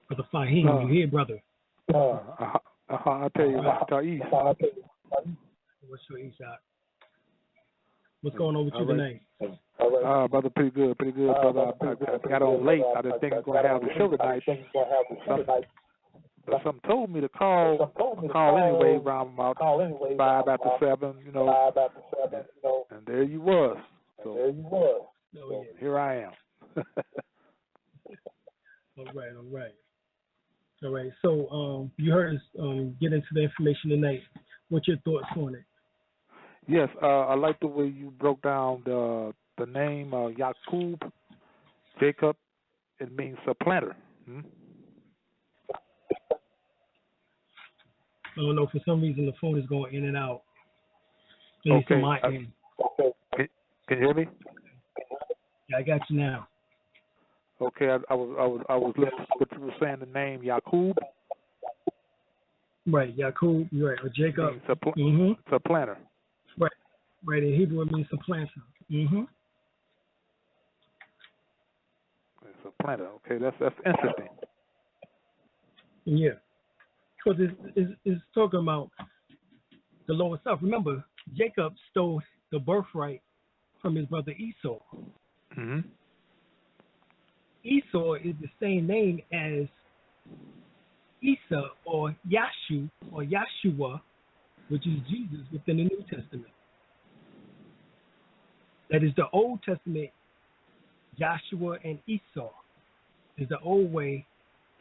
Brother Fahim, you here, brother? I tell you, Mr. East. What's your Ishaq? What's going on with you tonight? Brother, pretty good, brother. I got on late. I didn't think I was going to have the show tonight. But something told me to call anyway around about 5 after 7, you know. And there you was. So here I am. All right. So you heard us get into the information tonight. What's your thoughts on it? Yes, I like the way you broke down the name Yaqub, Jacob. It means supplanter. I don't know. For some reason, the phone is going in and out. Okay. Can you hear me? Yeah, I got you now. Okay, I was listening to what you were saying. The name Yaqub. Right, Yaqub. You're right. Or Jacob. Supplanter. Right. In Hebrew, it means supplanter. Supplanter. Okay, that's interesting. Yeah. Because it's talking about the lower self. Remember, Jacob stole the birthright from his brother Esau. Esau is the same name as Isa or Yashu or Yahshua, which is Jesus within the New Testament. That is the Old Testament. Joshua and Esau is the old way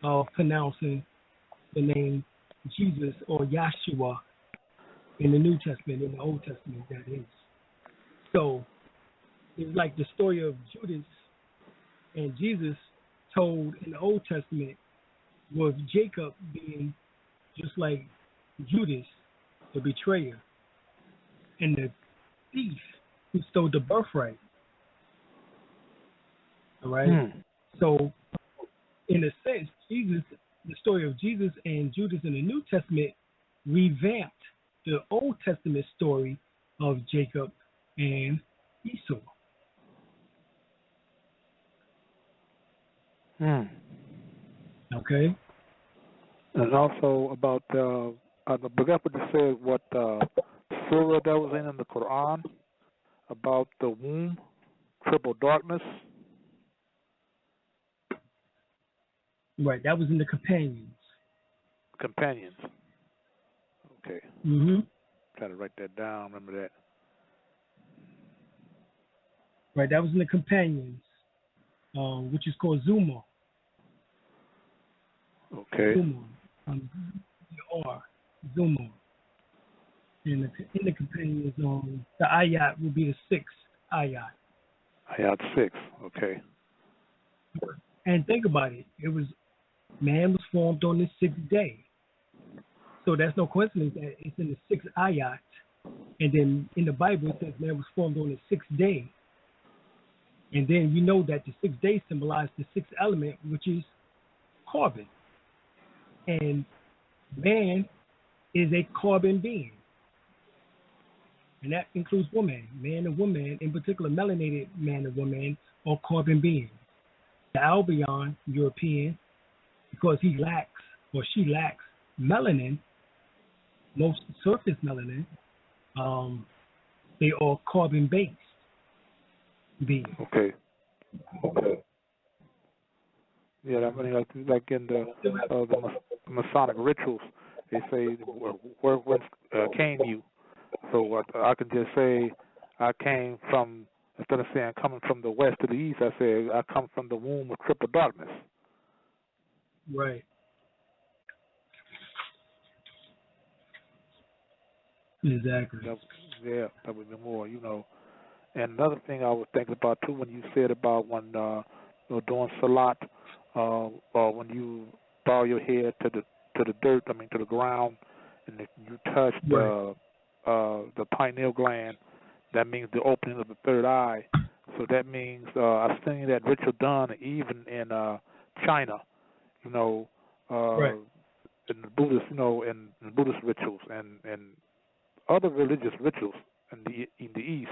of pronouncing the name Jesus or Yahshua in the New Testament, in the Old Testament, that is. So it's like the story of Judas and Jesus told in the Old Testament was Jacob being just like Judas, the betrayer, and the thief who stole the birthright. All right? So in a sense, Jesus, the story of Jesus and Judas in the New Testament revamped the Old Testament story of Jacob and Esau. Okay. And also about I forgot what you said. What surah that was in the Quran about the womb, triple darkness. Right, that was in the Companions. Okay. Mm-hmm. Try to write that down. Remember that. right? That was in the companions, which is called Zuma. Okay. Zuma. Zuma. In the companions, the ayat will be the sixth ayat. Ayat 6. Okay. And think about it. It was man was formed on the sixth day. So that's no coincidence that it's in the sixth ayat. And then in the Bible it says man was formed on the sixth day. And then we know that the sixth day symbolized the sixth element, which is carbon. And man is a carbon being. And that includes woman. Man and woman, in particular melanated man and woman, are carbon beings. The Albion, European, because he lacks or she lacks melanin, most surface melanin, they are carbon-based beings. Okay. Yeah, I mean, like in the Masonic rituals, they say, whence came you? So I can just say, I came from, instead of saying coming from the west to the east, I say I come from the womb of triple darkness. Right. Exactly. Yeah, that would be more, And another thing I was thinking about too, when you said about when doing salat, or when you bow your head to the dirt, to the ground, and if you touch the pineal gland, that means the opening of the third eye. So that means I've seen that ritual done even in China, in the Buddhist, in Buddhist rituals and other religious rituals in the East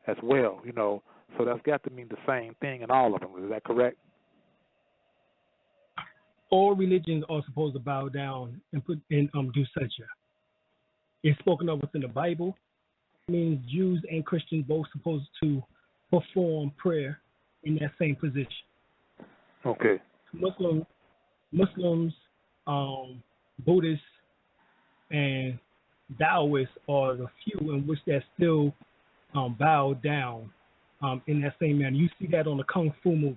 as well, So that's got to mean the same thing in all of them. Is that correct? All religions are supposed to bow down and put in do sajda. It's spoken of within the Bible. It means Jews and Christians both supposed to perform prayer in that same position. Okay. Muslims, Buddhists, and Taoists are the few in which that still bow down in that same manner. You see that on the Kung Fu movies.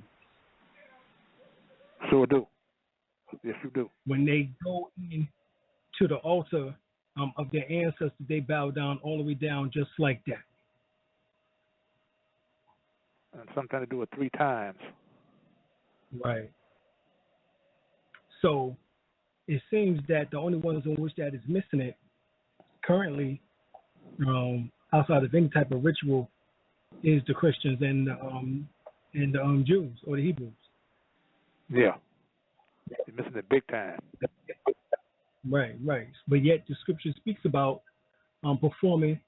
Sure do. Yes, you do. When they go in to the altar of their ancestors, they bow down all the way down just like that. And sometimes they do it 3 times. Right. So it seems that the only ones in which that is missing it currently, outside of any type of ritual, is the Christians and the Jews or the Hebrews. Yeah. You're missing it big time. Right. But yet the scripture speaks about performing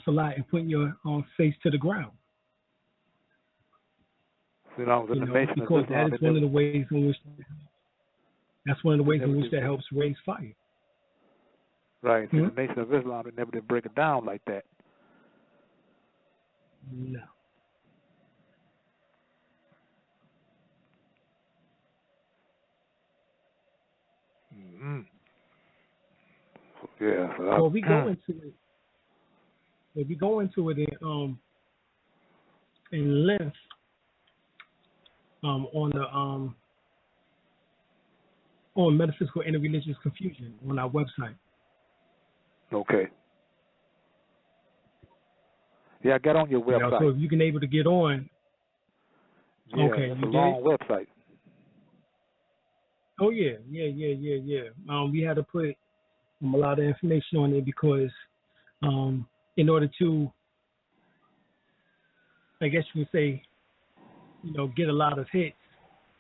salat and putting your face to the ground. Because that is one of the ways in which that helps raise fire. Right. In the Nation of Islam, they never did break it down like that. No. Mm-hmm. Yeah. So if we go into it, in length, on metaphysical and religious confusion on our website. Okay. Yeah, I got on your website. So if you can able to get on. Yeah, okay, it's you a long website. Oh yeah. We had to put a lot of information on it because, in order to, I guess you can say, get a lot of hits,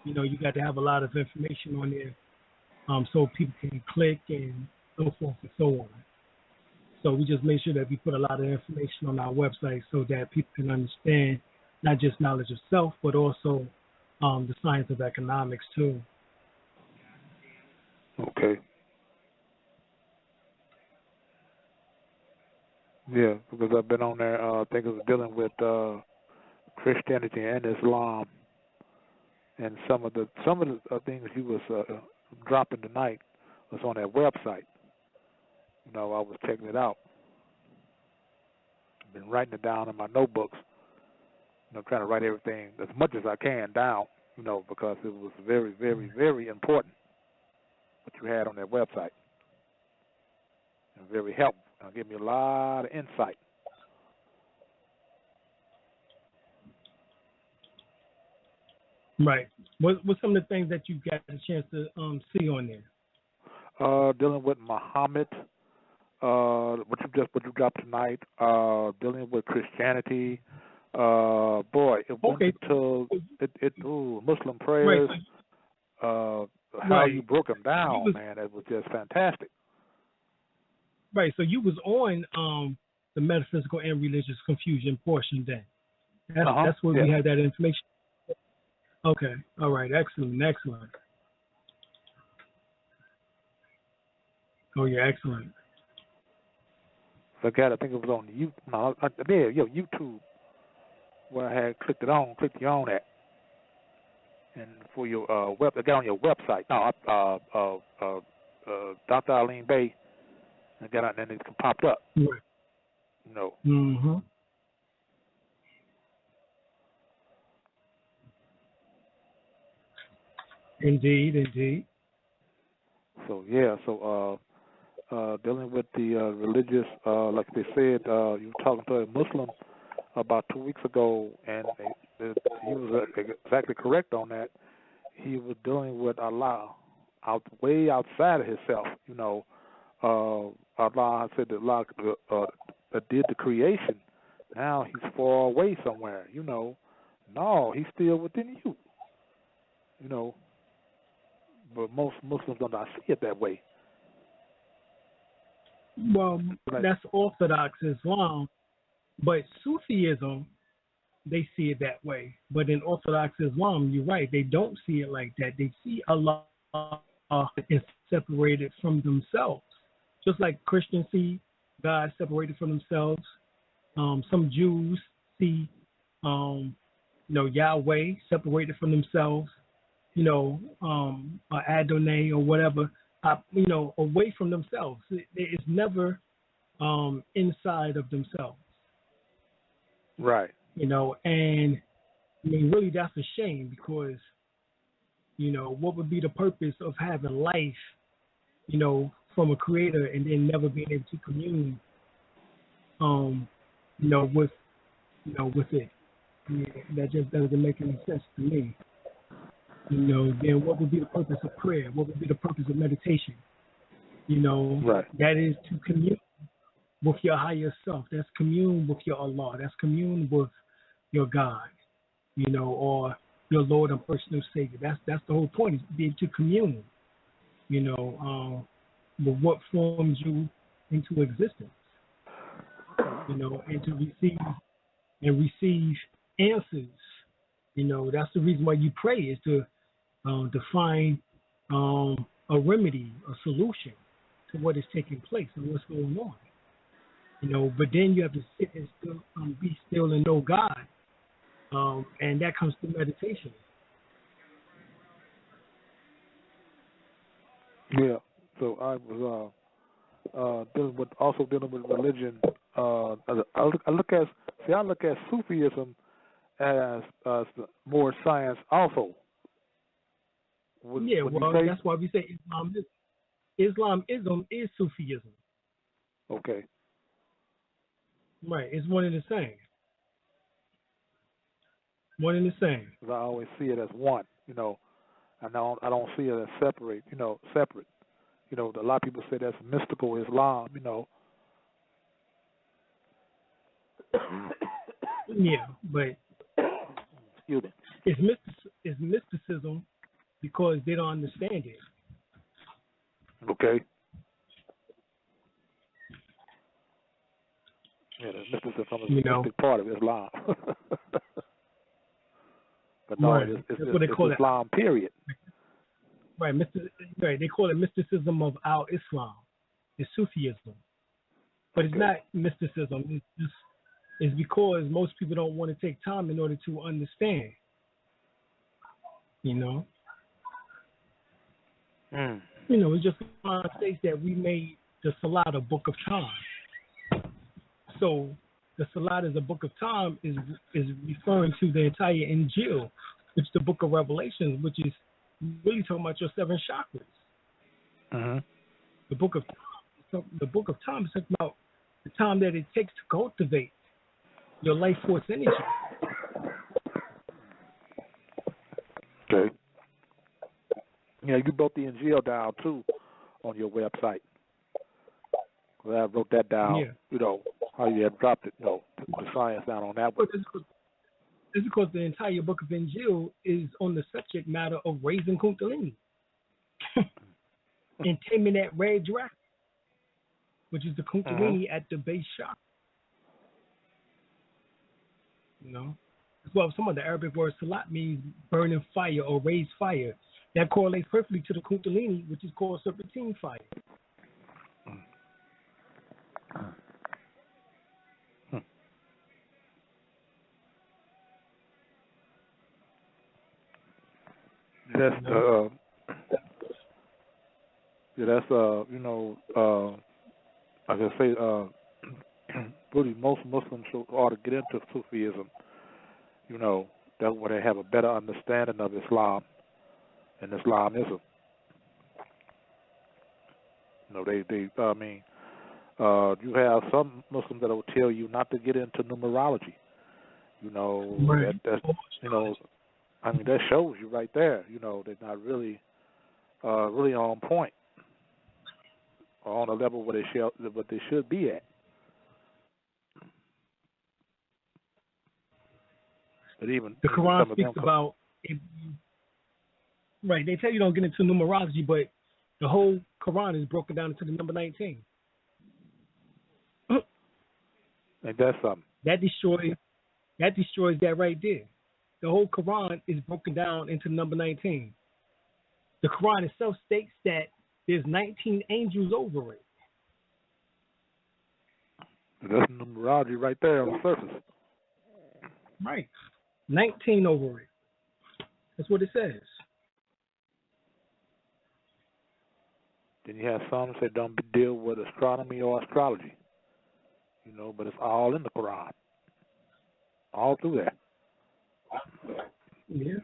you got to have a lot of information on there, so people can click and so forth and so on. So we just make sure that we put a lot of information on our website so that people can understand not just knowledge of self, but also the science of economics too. Okay. Yeah, because I've been on there. I think it was dealing with Christianity and Islam, and some of the things you was dropping tonight was on that website. I was checking it out. I've been writing it down in my notebooks. trying to write everything as much as I can down, because it was very, very, very important what you had on that website, and very helpful. It gave me a lot of insight. Right. What's some of the things that you got a chance to see on there? Dealing with Muhammad, what you dropped tonight. Dealing with Christianity. Boy, it went into Muslim prayers. Right. How you broke them down, man, it was just fantastic. Right. So you was on the metaphysical and religious confusion portion then. That's where we had that information. Okay. All right. Excellent. Oh yeah, excellent. Forgot. I think it was on YouTube where I had clicked you on that, and for your I got on your website. No, Dr. Alim El-Bey, I got on, and it popped up. Right. Mm-hmm. Indeed. So dealing with the religious, like they said, you were talking to a Muslim about 2 weeks ago, and he was exactly correct on that. He was dealing with Allah way outside of himself. Allah said that Allah did the creation. Now he's far away somewhere. No, he's still within you. But most Muslims don't see it that way. Well, that's Orthodox Islam, but Sufism, they see it that way. But in Orthodox Islam, you're right, they don't see it like that. They see Allah is separated from themselves, just like Christians see God separated from themselves. Some Jews see, Yahweh separated from themselves. Adonai or whatever, away from themselves. It's never inside of themselves. Right. And I mean, really, that's a shame because, what would be the purpose of having life, from a creator and then never being able to commune, with it? I mean, that just doesn't make any sense to me. Then what would be the purpose of prayer? What would be the purpose of meditation? Right. That is to commune with your higher self. That's commune with your Allah. That's commune with your God, or your Lord and personal Savior. That's the whole point, is to be able to commune, with what forms you into existence, and to receive answers. That's the reason why you pray, is to find a remedy, a solution to what is taking place and what's going on. But then you have to sit and still, be still and know God, and that comes through meditation. Yeah. So I was dealing with religion. I look at Sufism as more science also. That's why we say Islamism is Sufism. Okay. Right, it's one and the same. One and the same. I always see it as one, I don't see it as separate. A lot of people say that's mystical Islam, Yeah, but excuse me. It's mysticism because they don't understand it. Okay. Yeah, the mysticism is a big part of Islam. But no, right. it's what they call Islam, period. Right, they call it mysticism of al-Islam. It's Sufism. But it's not mysticism. It's because most people don't want to take time in order to understand. It's just one states that we made the Salat a book of time. So the Salat is a book of time is referring to the entire Injil, which is the book of Revelations, which is really talking about your 7 chakras. Uh-huh. The book of time is talking about the time that it takes to cultivate your life force energy. Okay. Yeah, you broke the Injil down too on your website. Well, I wrote that down. Yeah. You know how you had dropped it. You know the science down on that one. This is because the entire book of Injil is on the subject matter of raising Kundalini and taming that red dragon, which is the Kundalini at the base chakra. You know, well, some of the Arabic word salat means burning fire or raise fire. That correlates perfectly to the Kundalini, which is called serpentine fire. That's like I say, really most Muslims ought to get into Sufism. You know, that way they have a better understanding of Islam and Islamism. You know, you have some Muslims that will tell you not to get into numerology. You know, right. that's I mean, that shows you right there. You know, they're not really on point or on a level where they should be at. But even the Quran speaks them about it, right. They tell you don't get into numerology, but the whole Quran is broken down into the number 19. And that's something that destroys that right there. The whole Quran is broken down into number 19. The Quran itself states that there's 19 angels over it. That's numerology right there on the surface. Right. 19 over it. That's what it says. Then you have some that say don't deal with astronomy or astrology. You know, but it's all in the Quran. All through there. Yeah.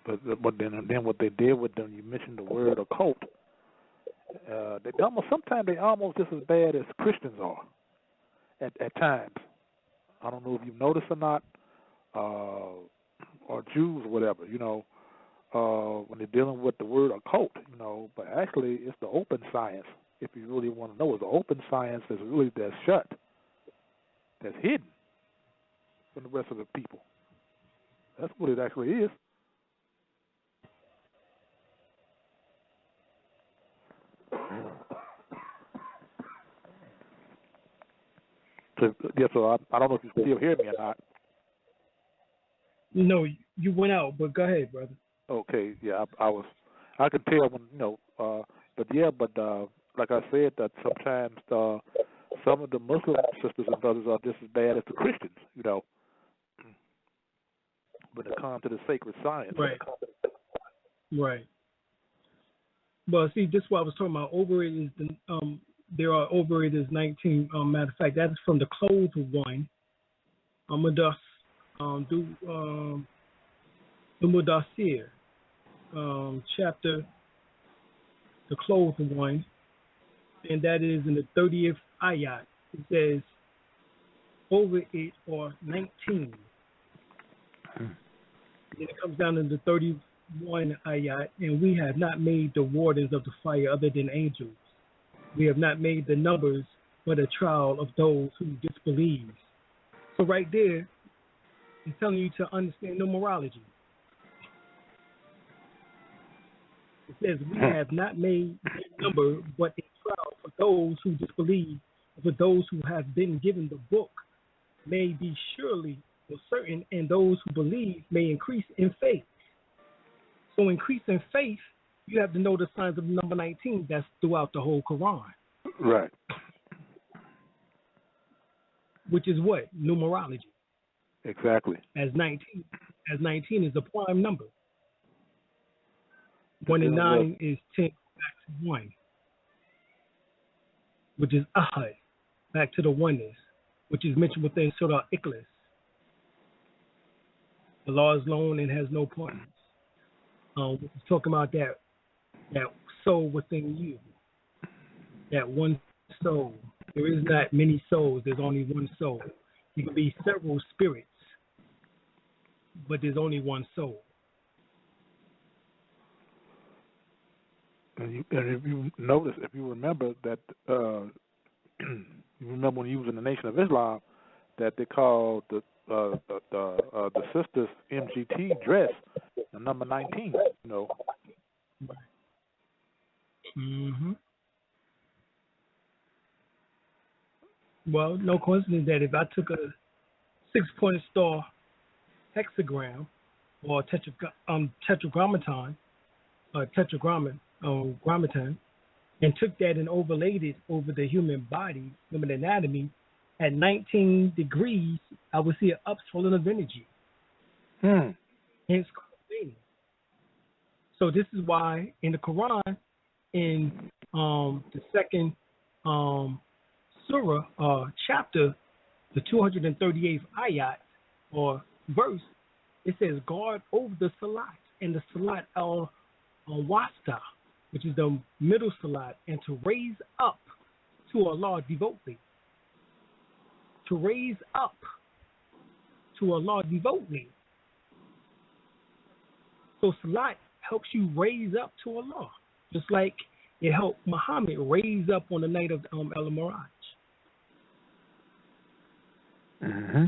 But then what they did with them, you mentioned the word occult. Sometimes they almost just as bad as Christians are at times. I don't know if you've noticed or not, or Jews or whatever. You know, when they're dealing with the word occult, you know, but actually it's the open science. If you really want to know, it's the open science that's shut, that's hidden from the rest of the people. That's what it actually is. So I don't know if you still hear me or not. No, you went out, but go ahead, brother. Okay, yeah, I could tell when, you know, like I said, that sometimes some of the Muslim sisters and brothers are just as bad as the Christians, you know, when it comes to the sacred science. Right. Right. Well, see, this is what I was talking about. Over it is there are over it is 19. Matter of fact, that's from the clothed one. The Mudassir, chapter, the clothed one, and that is in the 30th ayat. It says, over it are 19. Then it comes down to the 31 ayat, and we have not made the wardens of the fire other than angels. We have not made the numbers but a trial of those who disbelieve. So right there, it's telling you to understand numerology. It says, we have not made the number but a trial for those who disbelieve, for those who have been given the book may be surely for certain, and those who believe may increase in faith. So increase in faith, you have to know the signs of number 19 that's throughout the whole Quran. Right. Which is what? Numerology. Exactly. As 19 is a prime number. 1 and 9 is 10. back to one, which is Ahad, back to the oneness, which is mentioned within Surah Ikhlas. Allah is alone and has no partners. It's talking about that soul within you, that one soul. There is not many souls. There's only one soul. You can be several spirits, but there's only one soul. And if you notice, if you remember that, you remember when you was in the Nation of Islam, that they called the sisters MGT dress the number 19. You know. Mm-hmm. Well, no coincidence that if I took a 6-pointed star hexagram or tetragrammaton, grammaton, and took that and overlaid it over the human body, human anatomy, at 19 degrees, I would see an upswelling of energy. Hence, Kundalini. So this is why in the Quran, in the second surah chapter, the 238th ayat or verse, it says, guard over the salat and the salat al-wasta, which is the middle salat, and to raise up to Allah devotedly. To raise up to Allah devotedly. So salat helps you raise up to Allah, just like it helped Muhammad raise up on the night of El-Miraj. Mm-hmm.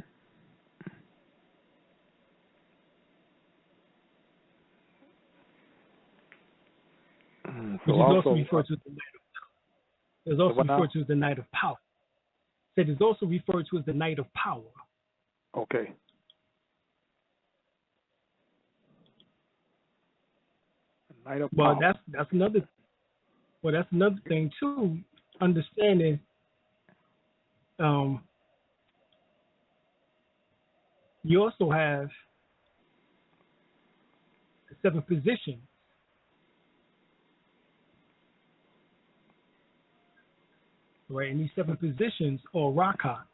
Which is also referred to as the night of power. It's also referred to as the night of power. It is also referred to as the night of power. Okay. Night of power. That's another. Well, that's another thing too. Understanding. You also have the 7 positions. Right, and these 7 positions are rakats.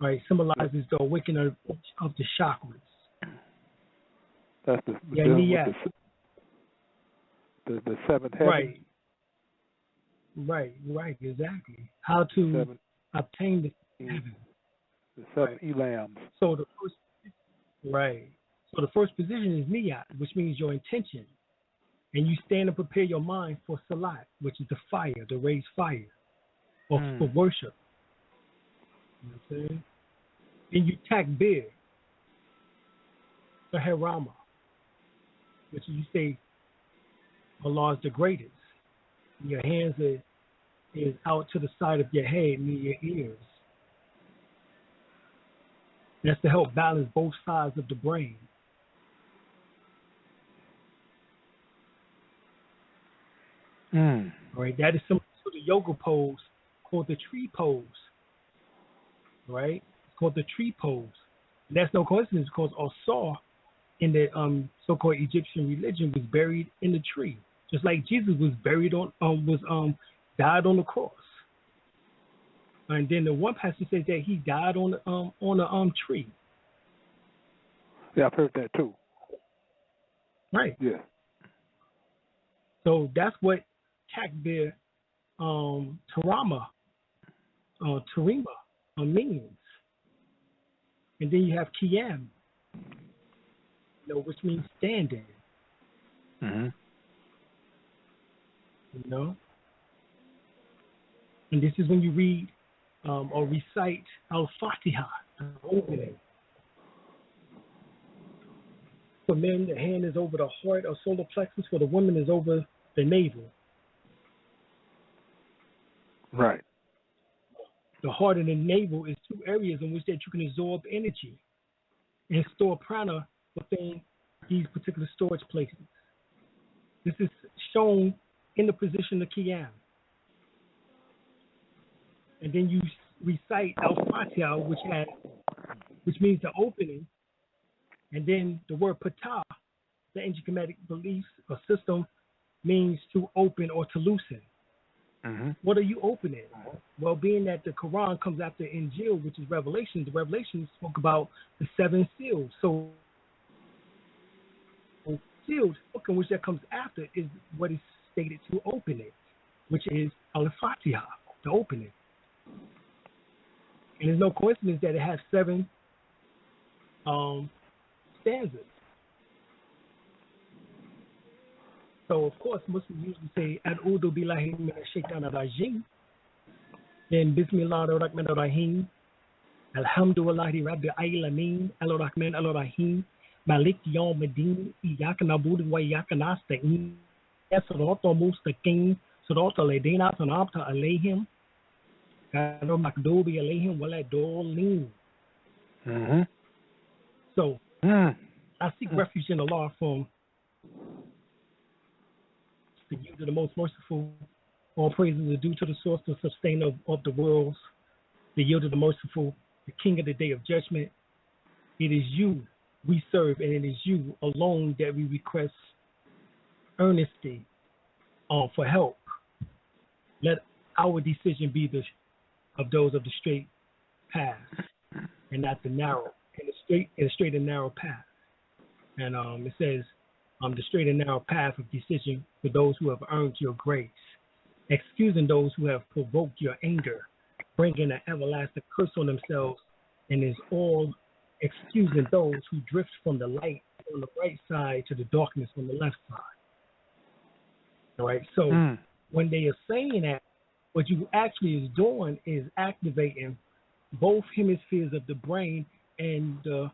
Right, symbolizes the awakening of the chakras. That's the 7th heaven. Right, exactly. How to obtain the heaven. The 7 elams. So the first position is niyat, which means your intention. And you stand and prepare your mind for salat, which is the fire, the raised fire, or for worship. You know what I'm saying? Then you takbir, the harama, which you say Allah is the greatest. Your hands is out to the side of your head near your ears. That's to help balance both sides of the brain. Right, that is similar to the yoga pose called the tree pose. Right, it's called the tree pose. And that's no coincidence because Osar in the so-called Egyptian religion was buried in the tree, just like Jesus was buried died on the cross. And then the one passage says that he died on a tree. Yeah, I've heard that too. Right. Yeah. So that's what takbir tarima means. And then you have qiyam, which means standing. Mm-hmm. And this is when you read or recite Al-Fatiha, opening. For men, the hand is over the heart or solar plexus. For the woman, is over the navel. Right. The heart and the navel is 2 areas in which that you can absorb energy and store prana within these particular storage places. This is shown in the position of Qiyam. And then you recite Al-Fatiha, which means the opening, and then the word Patah, the ancient Kemetic beliefs or system, means to open or to loosen. Mm-hmm. What are you opening? Well, being that the Quran comes after Injil, which is Revelation, the Revelation spoke about the 7 seals. So, sealed book in which that comes after is what is stated to open it, which is Al-Fatiha, the opening. And there's no coincidence that it has 7 stanzas. So, of course, Muslims usually say, A'udhu billahi minash shaitanir rajim. Then, Bismillah ar-Rahman ar-Rahim. Alhamdulillahi Rabbil Alameen. Ar-Rahman ar-Rahim. Malik Yawm Ad-Din. Iyyaka na'budu wa iyyaka nasta'in. Siratal mustaqim. Siratal ladina an'amta alayhim. Ghayril maghdubi alayhim waladdallin. Mm-hmm. So, I seek refuge in Allah from the you, the most merciful. All praises are due to the source, the sustainer of the worlds, the yield of the merciful, the king of the day of judgment. It is you we serve, and it is you alone that we request earnestly for help. Let our decision be of those of the straight path, and not the narrow, and the straight and narrow path. And it says, the straight and narrow path of decision for those who have earned your grace, excusing those who have provoked your anger, bringing an everlasting curse on themselves, and is all excusing those who drift from the light on the right side to the darkness on the left side. All right, so when they are saying that, what you actually is doing is activating both hemispheres of the brain and the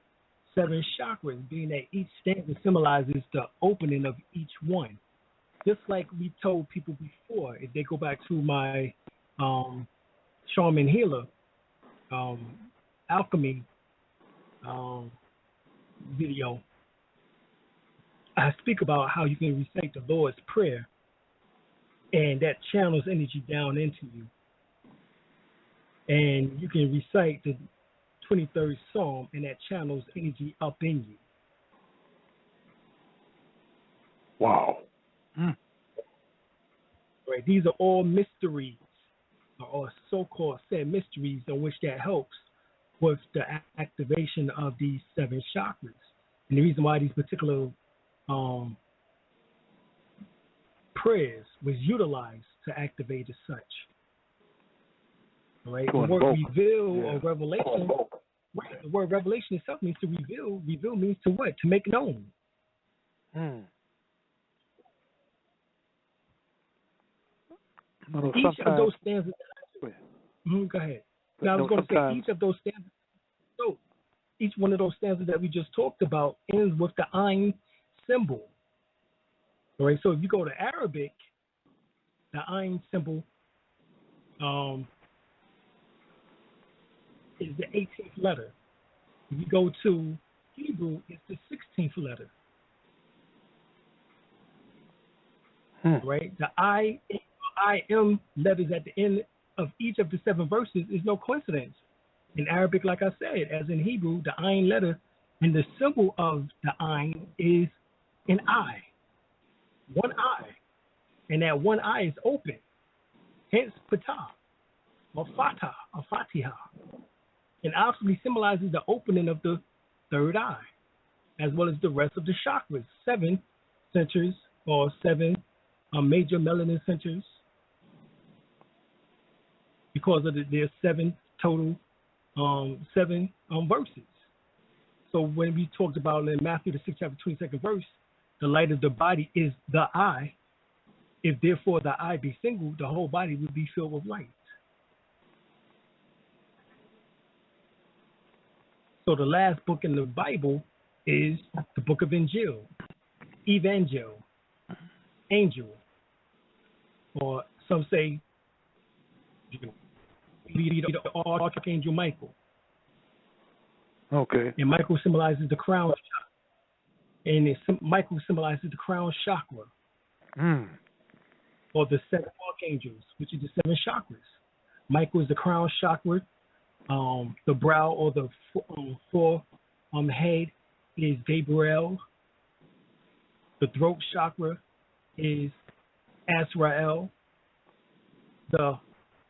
7 chakras, being that each stanza symbolizes the opening of each one. Just like we told people before, if they go back to my Shaman Healer alchemy video, I speak about how you can recite the Lord's Prayer, and that channels energy down into you. And you can recite the 23rd Psalm, and that channels energy up in you. Wow. Right. These are all mysteries, or so-called said mysteries, in which that helps with the activation of these 7 chakras. And the reason why these particular prayers was utilized to activate as such. All right. The word reveal or revelation. Right. The word revelation itself means to reveal. Reveal means to what? To make known. Each of those stanzas. Go ahead. Now I was going to say each of those stanzas. So each one of those stanzas that we just talked about ends with the Ain symbol. All right. So if you go to Arabic, the Ain symbol is the 18th letter. If you go to Hebrew, it's the 16th letter. Right? The I am letters at the end of each of the 7 verses is no coincidence. In Arabic, like I said, as in Hebrew, the Ain letter and the symbol of the Ain is an eye, one eye, and that one eye is open. Hence, Fatah, or Fatah, or Fatiha. And obviously symbolizes the opening of the 3rd eye, as well as the rest of the chakras, 7 centers or 7 major melanin centers, because of there's 7 total 7 verses. So when we talked about in Matthew the 6th chapter 22nd verse, the light of the body is the eye. If therefore the eye be single, the whole body would be filled with light. So the last book in the Bible is the book of Injil, Evangel, Angel, or some say the Archangel Michael. Okay. And Michael symbolizes the crown, and Michael symbolizes the crown chakra, or the 7 archangels, which is the 7 chakras. Michael is the crown chakra. The brow or the head is Gabriel. The throat chakra is Azrael. The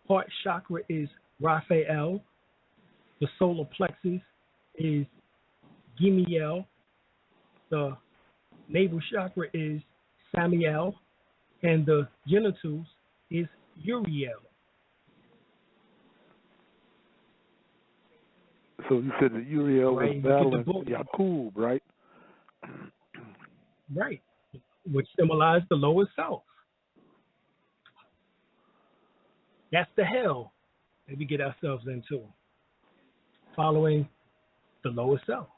heart chakra is Raphael. The solar plexus is Gimiel. The navel chakra is Samiel. And the genitals is Uriel. So you said that Uriel Right, was battling Yakub, right? Right, which symbolized the lower self. That's the hell that we get ourselves into, following the lower self.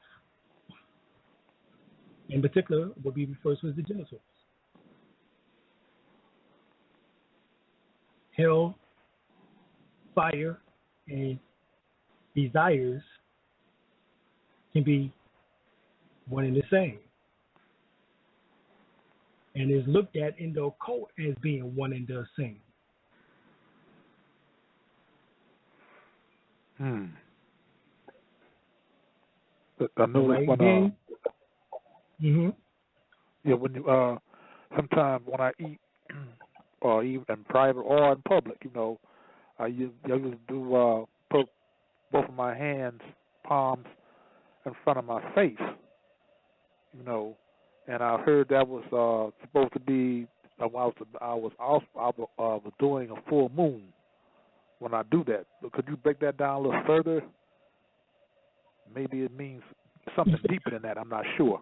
In particular, what we refer to as the genitals. Hell, fire, and desires can be one and the same, and is looked at in the occult as being one and the same. But I know Right. when Mm-hmm. yeah, when you sometimes when I eat or even in private or in public, I used to do put both of my hands, palms, in front of my face, and I heard that was supposed to be I was doing a full moon when I do that. But could you break that down a little further? Maybe it means something deeper than that. I'm not sure.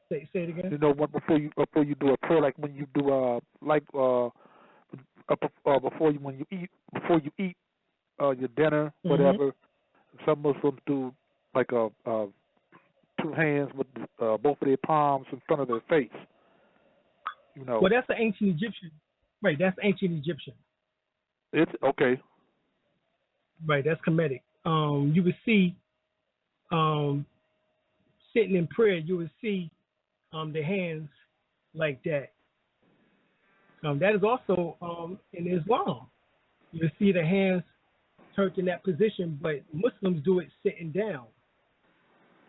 Say it again. Before you do a prayer, like when you do before you eat your dinner, whatever. Some Muslims do like two hands with both of their palms in front of their face. Well, that's the ancient Egyptian. Right, that's ancient Egyptian. It's okay. Right, that's Kemetic. You would see, sitting in prayer, you would see the hands like that. That is also in Islam. You would see the hands turned in that position, but Muslims do it sitting down.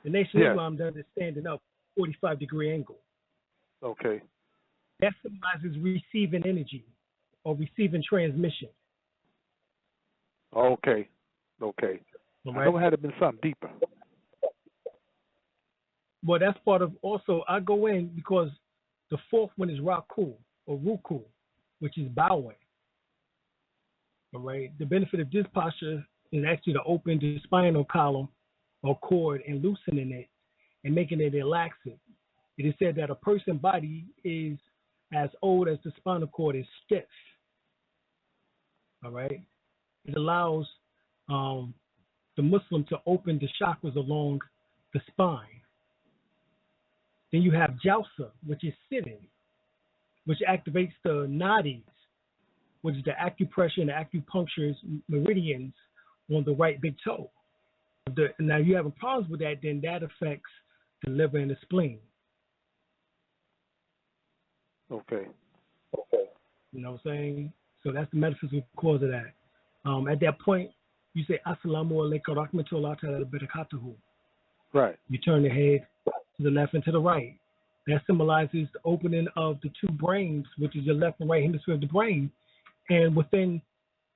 The Nation of Islam does it standing up, 45-degree angle. Okay. That symbolizes receiving energy or receiving transmission. Okay. All right. I know it had been something deeper. Well, that's part of also, I go in because the fourth one is Raku or Ruku, which is bowing. All right. The benefit of this posture is actually to open the spinal column or cord and loosening it and making it relaxing. It is said that a person's body is as old as the spinal cord is stiff. All right. It allows the Muslim to open the chakras along the spine. Then you have Jalsa, which is sitting, which activates the nadis, which is the acupressure and the acupuncture meridians on the right big toe. Now you have problems with that, then that affects the liver and the spleen. Okay. You know what I'm saying? So that's the metaphysical cause of that. At that point, you say, Assalamu alaikum rahmatullahi ta'ala barakatuhu. Right. You turn the head to the left and to the right. That symbolizes the opening of the two brains, which is your left and right hemisphere of the brain. And within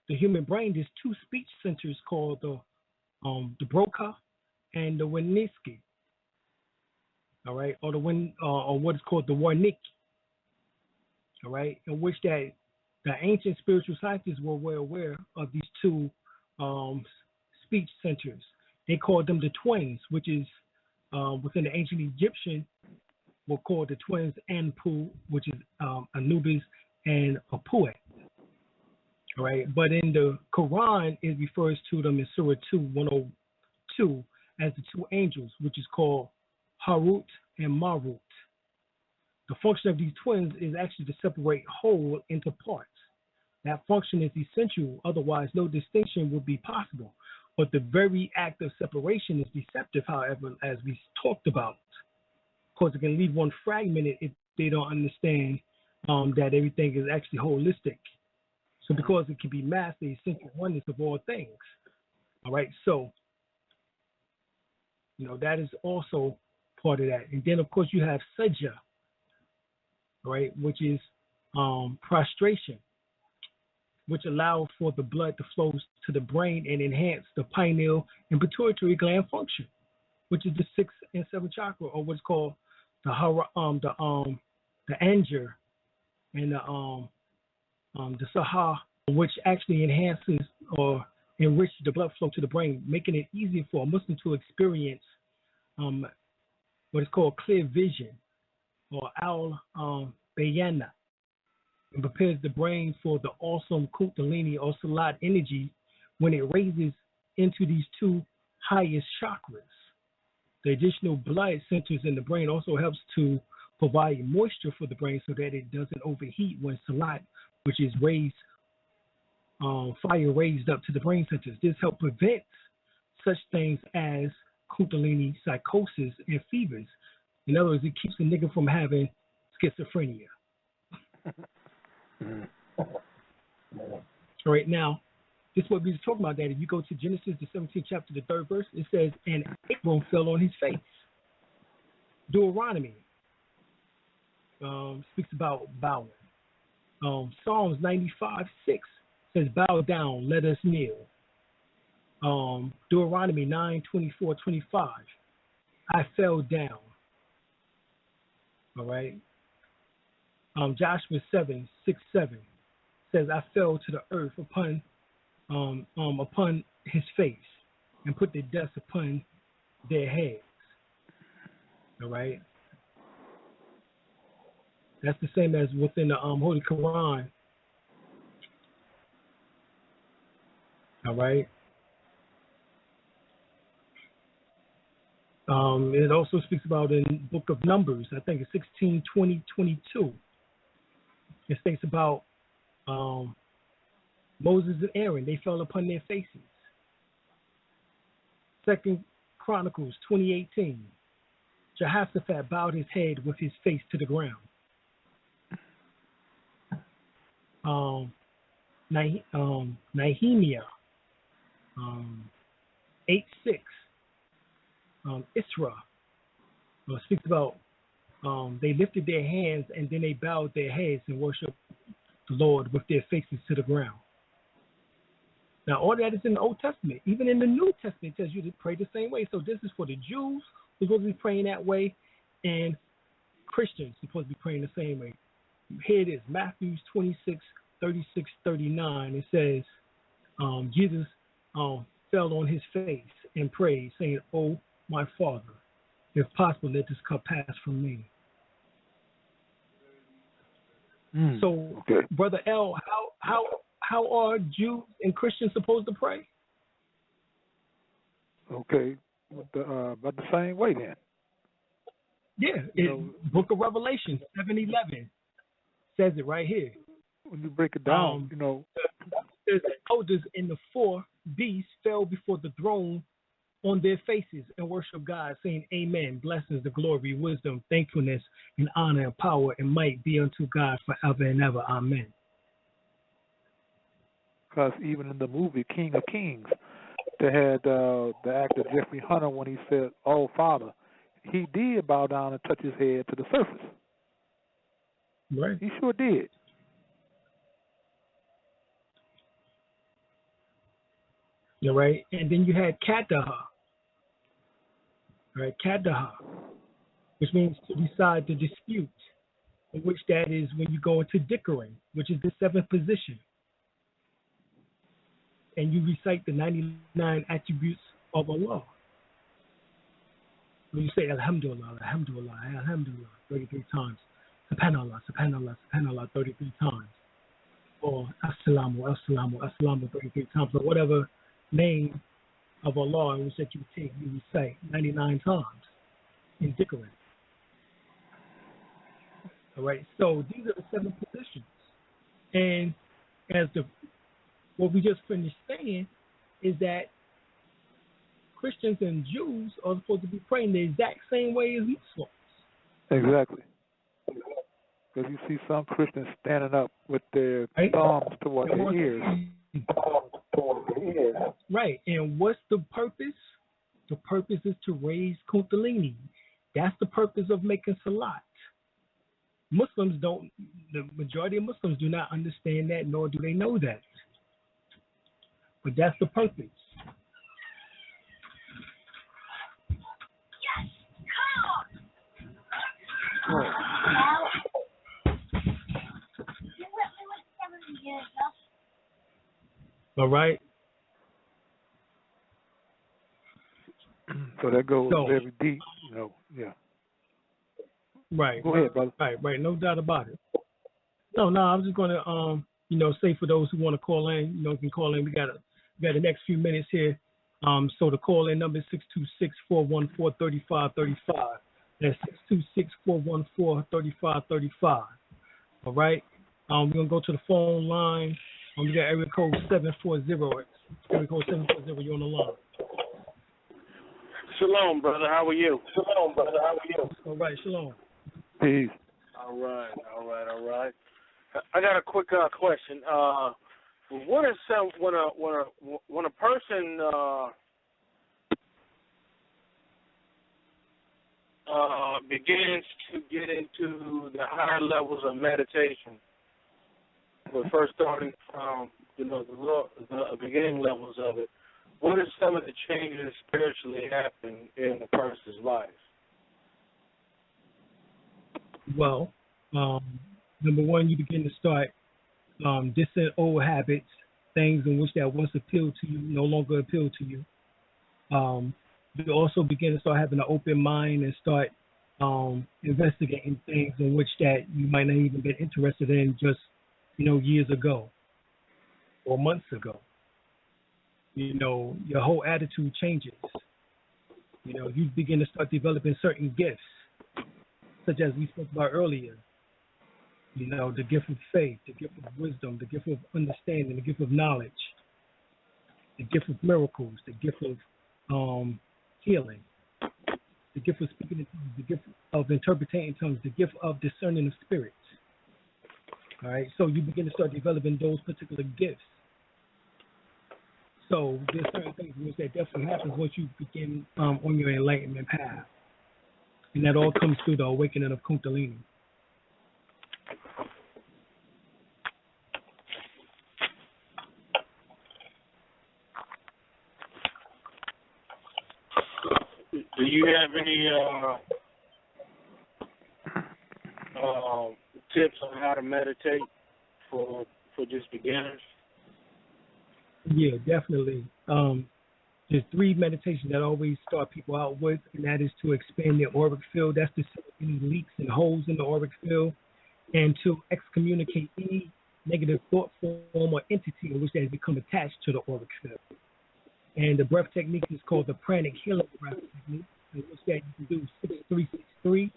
the human brain, there's two speech centers called the Broca and the Wernicke. All right, or or what is called the Wernicke. All right, in which that the ancient spiritual scientists were well aware of these two speech centers. They called them the twins, which is within the ancient Egyptian were called the twins Anpu, which is Anubis and Apua. All right, but in the Quran, it refers to them in Surah 2:102 as the two angels, which is called Harut and Marut. The function of these twins is actually to separate whole into parts. That function is essential, otherwise no distinction would be possible. But the very act of separation is deceptive, however, as we talked about, because it can leave one fragmented if they don't understand that everything is actually holistic. So because it can be masked, the essential oneness of all things. All right, so, that is also part of that. And then, of course, you have Sajja, right, which is prostration, which allow for the blood to flow to the brain and enhance the pineal and pituitary gland function, which is the 6th and 7th chakra, or what's called the anger and the saha, which actually enhances or enriches the blood flow to the brain, making it easier for a Muslim to experience what is called clear vision, or al-bayana, and prepares the brain for the awesome kundalini or salat energy when it raises into these two highest chakras. The additional blood centers in the brain also helps to provide moisture for the brain so that it doesn't overheat when salat, which is raised, fire raised up to the brain centers. This helps prevent such things as kundalini psychosis and fevers. In other words, it keeps a nigga from having schizophrenia. All right, now, this is what we was talking about, that if you go to Genesis, the 17th chapter, the 3rd verse, it says, and Abram fell on his face. Deuteronomy speaks about bowing. Psalms 95:6 says, bow down, let us kneel. Deuteronomy 9:24-25, I fell down. All right. Joshua 7:6-7 says, I fell to the earth upon his face and put the dust upon their heads. All right. That's the same as within the Holy Quran. All right. It also speaks about in the book of Numbers, I think it's 16:20-22. It states about Moses and Aaron, they fell upon their faces. 2 Chronicles 20:18. Jehoshaphat bowed his head with his face to the ground. Nehemiah 8:6. Isra speaks about they lifted their hands and then they bowed their heads and worshiped the Lord with their faces to the ground. Now, all that is in the Old Testament. Even in the New Testament, it tells you to pray the same way. So this is for the Jews who's supposed to be praying that way, and Christians supposed to be praying the same way. Here it is, Matthew 26:36-39. It says, Jesus fell on his face and prayed, saying, "Oh, my Father, if possible, let this cup pass from me." So, okay. Brother L, how are Jews and Christians supposed to pray? Okay, about the same way then. Yeah, Book of Revelation 7:11 says it right here. When you break it down, the elders and the four beasts fell before the throne on their faces and worship God, saying, Amen. Blessings, the glory, wisdom, thankfulness, and honor, and power, and might be unto God forever and ever. Amen. Because even in the movie King of Kings, they had the actor Jeffrey Hunter, when he said, "Oh, Father," he did bow down and touch his head to the surface. Right. He sure did. You're right. And then you had Kadaha. Right, Kadaha, which means to decide the dispute, in which that is when you go into dickering, which is the seventh position. And you recite the 99 attributes of Allah. When you say Alhamdulillah, Alhamdulillah, Alhamdulillah 33 times, Subhanallah, Subhanallah, Subhanallah 33 times, or Assalamu, Assalamu, Assalamu 33 times, or whatever name of Allah in which that you take, you recite 99 times in dickering. All right, so these are the seven positions. And as what we just finished saying is that Christians and Jews are supposed to be praying the exact same way as Muslims. Exactly. Because you see some Christians standing up with their thumbs toward their ears. Right, and what's the purpose? The purpose is to raise Kundalini. That's the purpose of making Salat. Muslims don't. The majority of Muslims do not understand that, nor do they know that. But that's the purpose. All right. So that goes very deep, yeah. Right. Go ahead, brother. Right, no doubt about it. No, I was just gonna say for those who want to call in, you can call in. We got the next few minutes here. So the call in number is 626-414-3535. That's 626-414-3535. All right. We're gonna go to the phone line. We got area code 740. Area code 740. You're on the line. Shalom, brother. How are you? All right, shalom. Peace. All right. I got a quick question. What is when a person begins to get into the higher levels of meditation? But first starting from the beginning levels of it, what are some of the changes spiritually happen in a person's life? Well, number one, you begin to start dissing old habits, things in which that once appealed to you no longer appeal to you. You also begin to start having an open mind and start investigating things in which that you might not even been interested in just years ago or months ago. Your whole attitude changes. You begin to start developing certain gifts, such as we spoke about earlier. The gift of faith, the gift of wisdom, the gift of understanding, the gift of knowledge, the gift of miracles, the gift of healing, the gift of speaking in tongues, the gift of interpreting tongues, the gift of discerning of spirits. All right, so you begin to start developing those particular gifts. So there's certain things in which that definitely happens once you begin on your enlightenment path. And that all comes through the awakening of Kundalini. Do you have any tips on how to meditate for just beginners? Yeah, definitely. There's 3 meditations that I always start people out with, and that is to expand their auric field. That's to see any leaks and holes in the auric field, and to excommunicate any negative thought form or entity in which they have become attached to the auric field. And the breath technique is called the pranic healing breath technique, in which that you can do 6-3-6-3.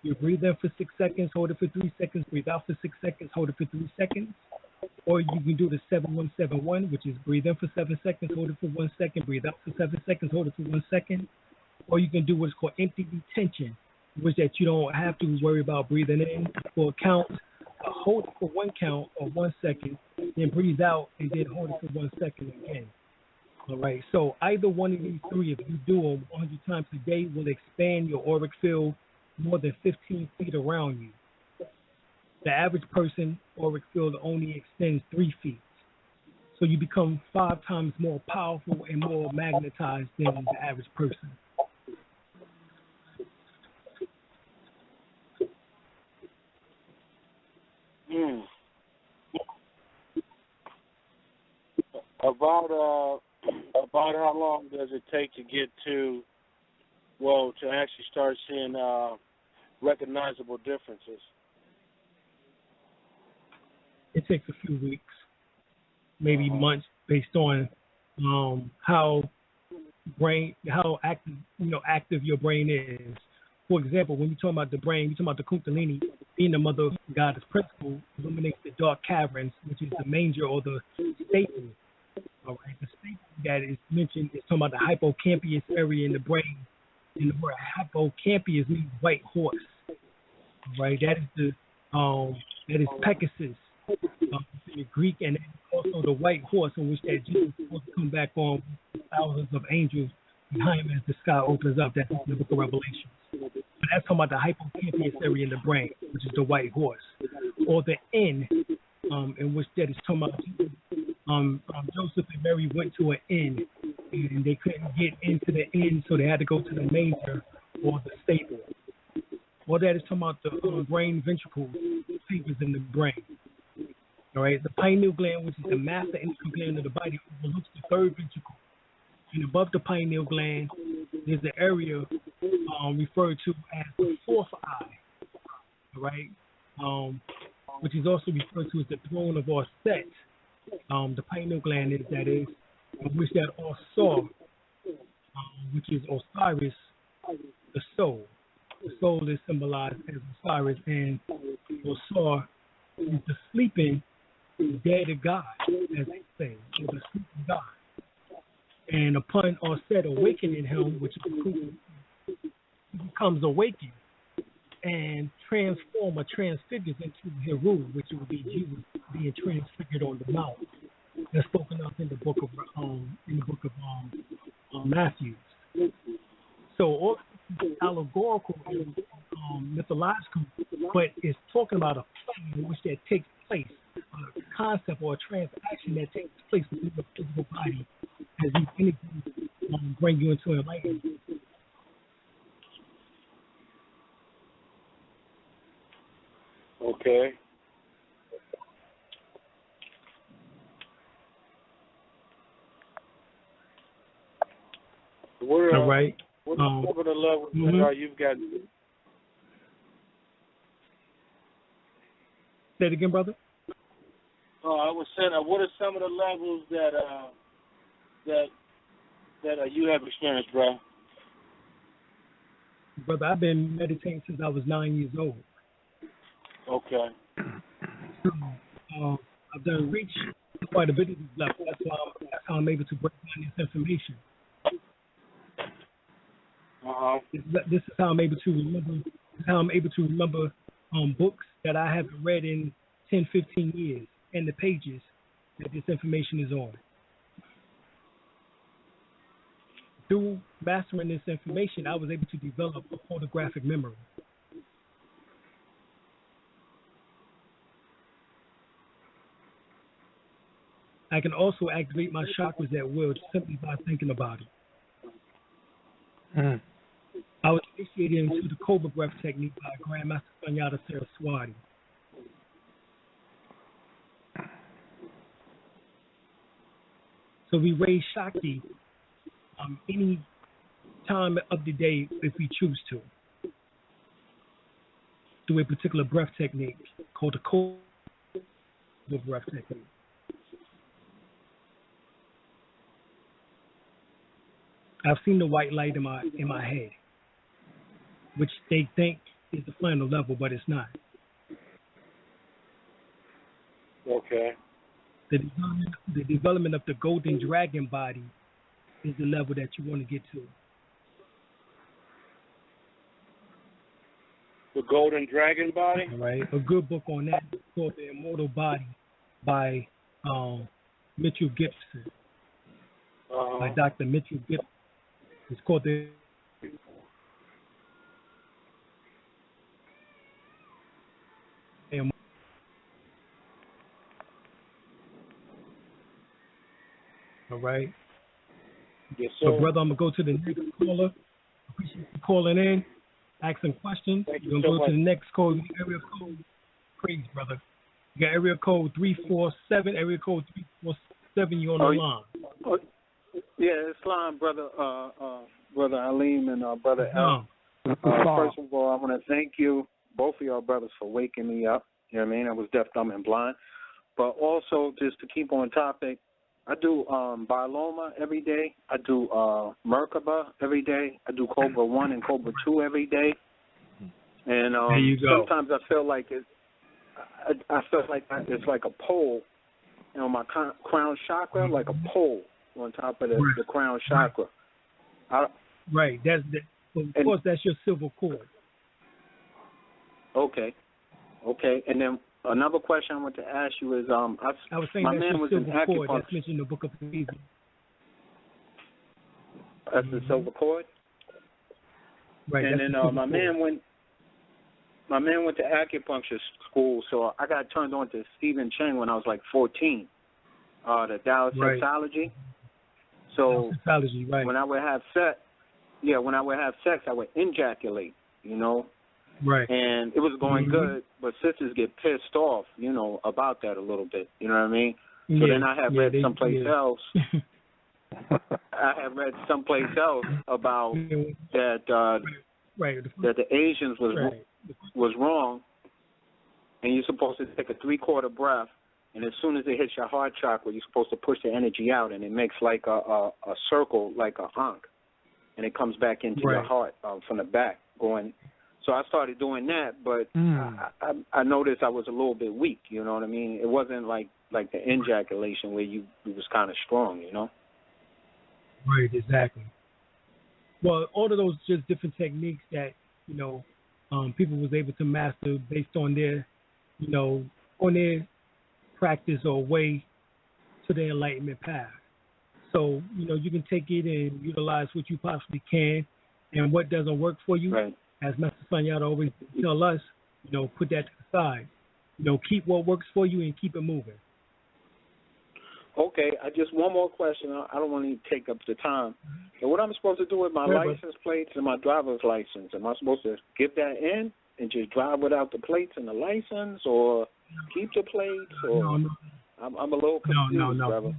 You breathe in for 6 seconds, hold it for 3 seconds, breathe out for 6 seconds, hold it for 3 seconds. Or you can do the 7-1-7-1, which is breathe in for 7 seconds, hold it for 1 second, breathe out for 7 seconds, hold it for 1 second. Or you can do what's called empty retention, which that you don't have to worry about breathing in for a count, hold it for 1 count or 1 second, then breathe out and then hold it for 1 second again. All right, so either one of these 3, if you do them 100 times a day, will expand your auric field more than 15 feet around you. The average person auric field only extends 3 feet. So you become 5 times more powerful and more magnetized than the average person. About how long does it take to get to actually start seeing recognizable differences? It takes a few weeks, maybe months, based on how active your brain is. For example, when you're talking about the brain, you're talking about the Kundalini, being the mother goddess principle, illuminates the dark caverns, which is the manger or the staple. All right, the staple that is mentioned is talking about the hippocampus area in the brain. And the word hippocampus means white horse. All right, that is Pegasus. In the Greek, and also the white horse in which that Jesus is supposed to come back on with thousands of angels behind him as the sky opens up. That's in the book of Revelation. but that's talking about the hippocampus area in the brain, which is the white horse, or the inn, in which that is talking about. Joseph and Mary went to an inn, and they couldn't get into the inn, so they had to go to the manger or the stable. All that is talking about the brain ventricles, fibers in the brain. All right, the pineal gland, which is the master endocrine gland of the body, overlooks the third ventricle. And above the pineal gland, there's an area referred to as the fourth eye. All right, which is also referred to as the throne of Set. The pineal gland is which that Osar, which is Osiris, the soul. The soul is symbolized as Osiris, and Osar is the sleeping dead God, as they say, or the sleeping God. And upon Set awakening him, which is crucial, he becomes awakened and transfigures into Heru, which will be Jesus being transfigured on the mount. That's spoken of in the book of Matthew. So all allegorical and mythological, but it's talking about a play in which that takes place, a concept or a transaction that takes place within the physical body as these energies bring you into enlightenment. Okay. All right. What are the levels that you've got? Say it again, brother. I was saying, what are some of the levels that you have experienced, bro? Brother, I've been meditating since I was 9 years old. Okay. So, I've done reach quite a bit of these levels. That's how I'm able to break down this information. This is how I'm able to remember. This is how I'm able to remember books that I haven't read in 10, 15 years, and the pages that this information is on. Through mastering this information, I was able to develop a photographic memory. I can also activate my chakras at will simply by thinking about it. I was initiated into the Cobra Breath technique by Grandmaster Sunyata Saraswati. So we raise Shakti any time of the day if we choose to, through a particular breath technique called the Cobra Breath technique. I've seen the white light in my head, which they think is the final level, but it's not. Okay. The development of the golden dragon body is the level that you want to get to. The golden dragon body? All right. A good book on that is called The Immortal Body by Mitchell Gibson. By Dr. Mitchell Gibson. It's called the all right. Yes, sir. So, brother, I'm going to go to the next caller. Appreciate you calling in, asking questions. We're going to go to the next call. Area code, please, brother. You got area code 347, area code 347, you're on the line. Yeah, Islam, brother Alim and brother Al. First of all, I want to thank you, both of y'all brothers, for waking me up. You know what I mean? I was deaf, dumb, and blind. But also, just to keep on topic, I do Bioloma every day. I do Merkaba every day. I do Cobra 1 and Cobra 2 every day. And there you go. Sometimes I feel like it's like a pole, you know, my crown chakra, like a pole on top of the crown chakra. Right. Of course, that's your silver cord. Okay. And then another question I want to ask you is, I was saying my that's man your was silver an cord. acupuncturist. That's mentioned in the Book of Ephesians. That's the silver cord? Right. And then my man went to acupuncture school, so I got turned on to Stephen Chang when I was like 14. The Tao Sexology. So sexology, right. when I would have sex, I would ejaculate, you know. Right. And it was going good, but sisters get pissed off, you know, about that a little bit. You know what I mean? So then I have read someplace else. I have read someplace else about that that the Asians was wrong, and you're supposed to take a 3/4 breath, and as soon as it hits your heart chakra, you're supposed to push the energy out, and it makes like a circle, like a honk, and it comes back into your heart from the back going. So I started doing that, but I noticed I was a little bit weak. You know what I mean? It wasn't like the ejaculation where you was kind of strong. You know? Right. Exactly. Well, all of those just different techniques that people was able to master based on their, on their practice or way to the enlightenment path. So you can take it and utilize what you possibly can, and what doesn't work for you. Right. As Master Sanyata always tell us, put that to the side. Keep what works for you and keep it moving. Okay, just one more question. I don't want to take up the time. So what I'm supposed to do with my license plates and my driver's license? Am I supposed to give that in and just drive without the plates and the license, or keep the plates? Or No. I'm a little confused, brother.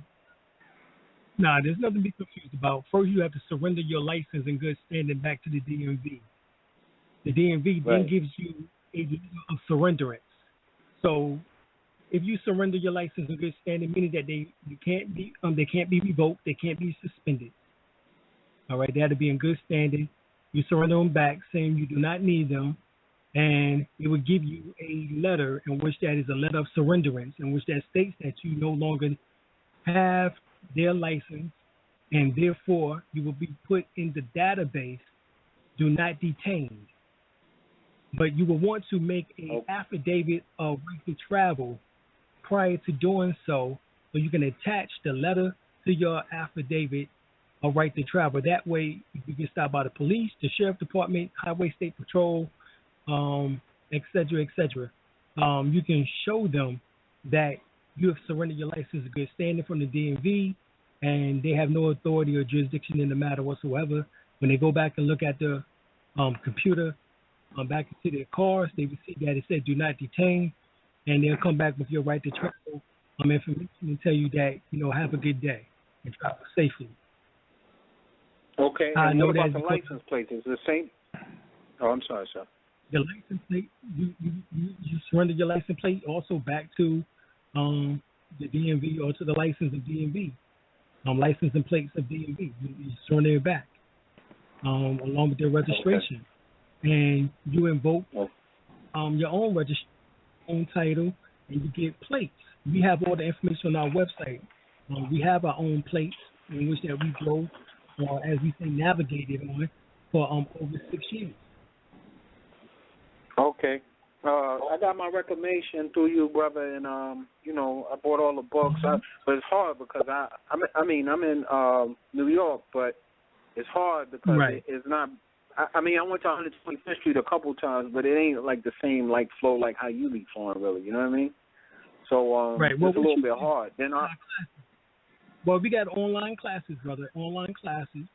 Nah, there's nothing to be confused about. First, you have to surrender your license in good standing back to the DMV. The DMV then gives you a letter of surrenderance. So if you surrender your license in good standing, meaning that they can't be revoked, they can't be suspended. All right, they have to be in good standing. You surrender them back, saying you do not need them, and it will give you a letter in which that is a letter of surrenderance, in which that states that you no longer have their license, and therefore you will be put in the database, do not detain. But you will want to make an affidavit of right to travel prior to doing so you can attach the letter to your affidavit of right to travel. That way, you get stopped by the police, the sheriff department, highway state patrol, et cetera, et cetera. You can show them that you have surrendered your license in good standing from the DMV, and they have no authority or jurisdiction in the matter whatsoever. When they go back and look at the computer, back into their cars, they will see that it said do not detain, and they'll come back with your right to travel information and tell you that, have a good day and travel safely. Okay, and what about the license plate? Is it the same? Oh, I'm sorry, sir. The license plate, you surrender your license plate also back to the DMV or to the license of DMV. License and plates of DMV. You surrender it back along with their registration. Okay. And you invoke your own registration, own title, and you get plates. We have all the information on our website. We have our own plates in which that we drove, as we say, navigated on for over 6 years. Okay. I got my reclamation through you, brother, and I bought all the books. But it's hard because I'm in New York, but it's hard because it's not. I went to 125th Street a couple times, but it ain't like the same flow like how you be flowing, really. You know what I mean? So it's a little bit hard. Then well, we got online classes, brother. Online classes.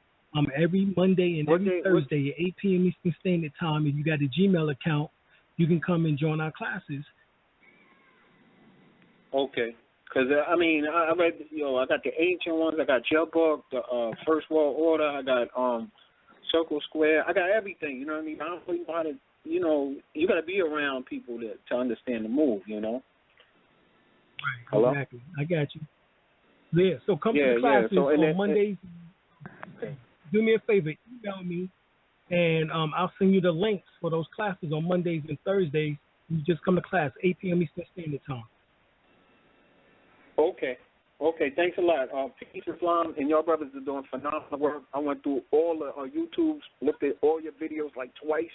Every Monday and every Thursday at 8 p.m. Eastern Standard Time. If you got a Gmail account, you can come and join our classes. Okay. Because, I read, I got the ancient ones. I got your book, the First World Order. I got Circle Square. I got everything, you know what I mean? I don't really know how to, you got to be around people to understand the move, Right, hello? Exactly. I got you. Yeah, so come to the classes on Mondays. Okay. Do me a favor, email me, and I'll send you the links for those classes on Mondays and Thursdays. You just come to class, 8 p.m. Eastern Standard Time. Okay, thanks a lot. Peace, Islam, and y'all brothers are doing phenomenal work. I went through all the YouTubes, looked at all your videos like twice.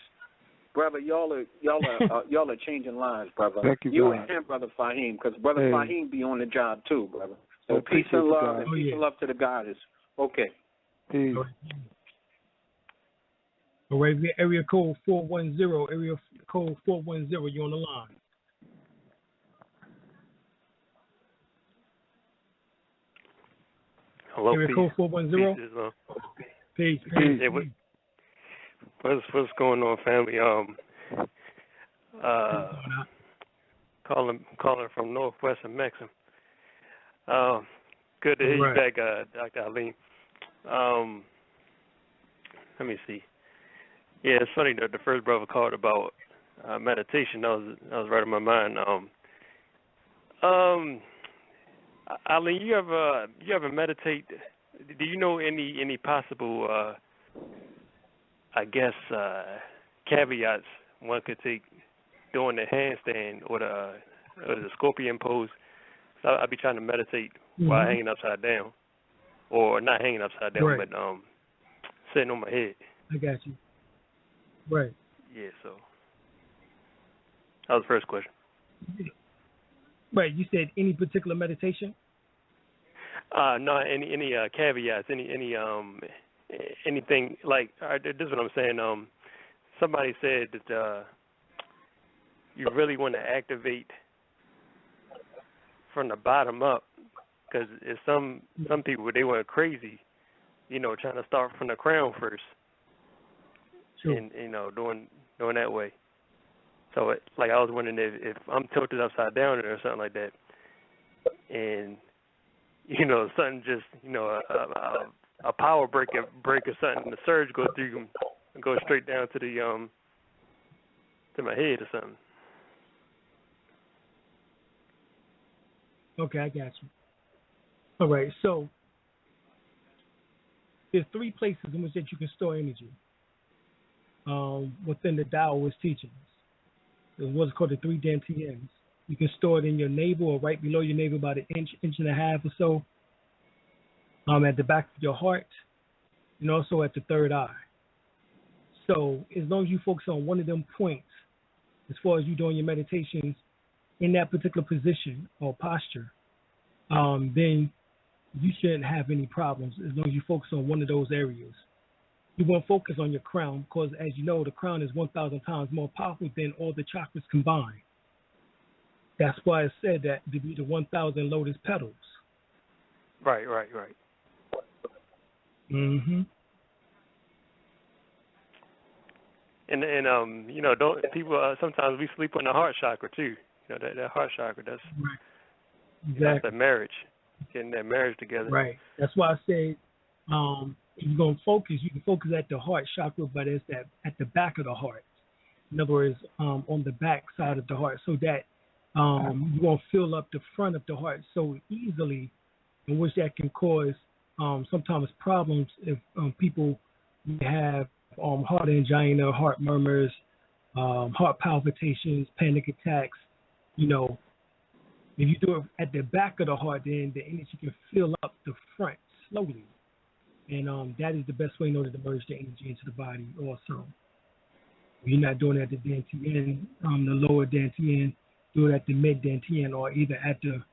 Brother, y'all are changing lives, brother. Thank you, you and Brother Fahim, because Brother Fahim be on the job too, brother. So peace and love, and peace and love to the goddess. Okay. Peace. All right, area code 410. Area code 410. You're on the line. Hello, area peace. code 410. Peace. Yeah, what's going on, family? Calling from Northwestern Maxim. Good to hear you back, Dr. Alim. Let me see. Yeah, it's funny that the first brother called about meditation. That was right in my mind. Alim, you ever meditate? Do you know any possible caveats one could take doing the handstand or the scorpion pose? So I'd be trying to meditate while hanging upside down, or not hanging upside down, but sitting on my head. I got you. Right. Yeah. So that was the first question. Right. You said any particular meditation? No. Any caveats? Anything like this is what I'm saying. Somebody said that you really want to activate from the bottom up, because some people, they went crazy, trying to start from the crown first, and doing that way. So I was wondering if I'm tilted upside down or something like that, and something just a power break or something, the surge go through and go straight down to the to my head or something. Okay, I got you. All right, so there's 3 places in which that you can store energy within the Taoist teachings. There's what's called the 3 dantians. You can store it in your navel or right below your navel, about an inch and a half or so, at the back of your heart, and also at the third eye. So as long as you focus on one of them points, as far as you doing your meditations in that particular position or posture, then you shouldn't have any problems as long as you focus on one of those areas. You won't focus on your crown because, as you know, the crown is 1,000 times more powerful than all the chakras combined. That's why it said that to be the 1,000 lotus petals. Right. Mm-hmm. And don't people sometimes we sleep on the heart chakra too. That heart chakra. That's right. Exactly. That's the marriage, getting that marriage together. Right. That's why I said if you're gonna focus, you can focus at the heart chakra, but it's at the back of the heart. In other words, on the back side of the heart, so that you won't fill up the front of the heart so easily, in which that can cause sometimes problems if people have heart angina, heart murmurs, heart palpitations, panic attacks. If you do it at the back of the heart, then the energy can fill up the front slowly. And that is the best way in order to merge the energy into the body also. If you're not doing it at the dantian, the lower dantian, do it at the mid dantian, or either at the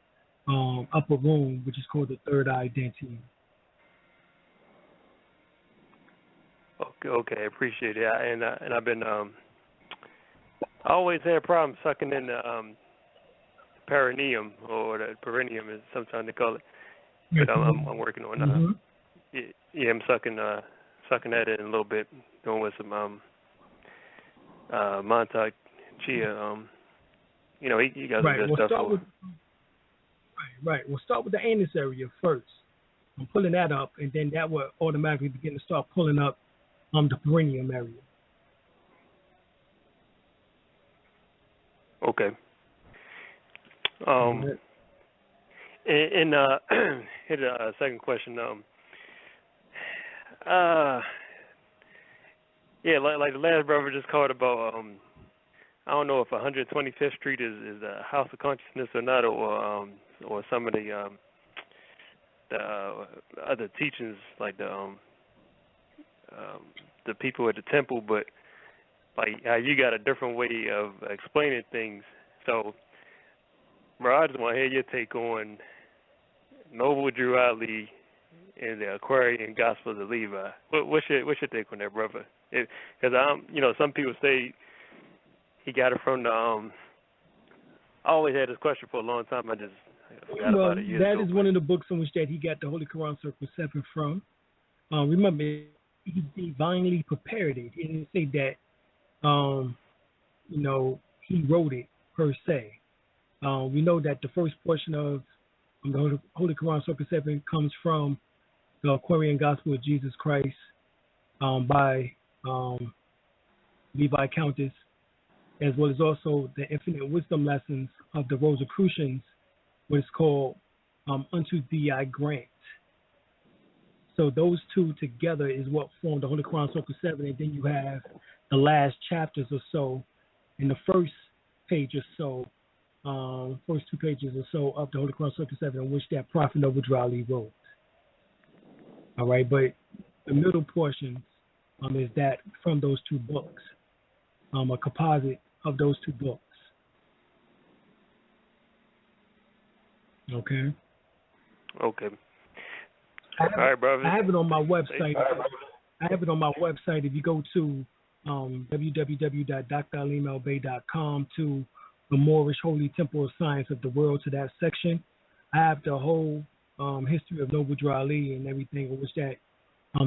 upper room, which is called the third eye dantian. Okay, I appreciate it. And I've been I always had a problem sucking in the perineum, or the perineum is sometimes they call it. But I'm working on yeah, I'm sucking that in a little bit, doing with some Montauk Chia. He got some good stuff for. Right. We'll start with the anus area first. I'm pulling that up, and then that will automatically begin to start pulling up the perineum area. Okay. And here's a second question. Like the last brother just called about. I don't know if 125th Street is a house of consciousness or not, or some of the other teachings, like the people at the temple, but like how you got a different way of explaining things. So, bro, I just want to hear your take on Noble Drew Ali and the Aquarian Gospels of Levi. What's your take on that, brother? Because some people say he got it from the. I always had this question for a long time. I forgot about it years ago. That is one of the books in which that he got the Holy Quran Circle 7 from. Remember, he divinely prepared it. He didn't say that, he wrote it per se. We know that the first portion of the Holy Quran Circle 7 comes from the Aquarian Gospel of Jesus Christ by Levi Countess, as well as also the Infinite Wisdom Lessons of the Rosicrucians, what is called Unto Thee I Grant. So those two together is what form the Holy Quran Circle 7, and then you have the last chapters or so in the first page or so, first 2 pages or so of the Holy Quran Circle 7, in which that Prophet Noble Ali wrote. All right, but the middle portion is that from those 2 books, a composite of those 2 books. Okay. Okay. All right, brother. I have it on my website. If you go to www.dralimel-bey.com to the Moorish Holy Temple of Science of the World, to that section, I have the whole history of Noble Drew Ali and everything, in which that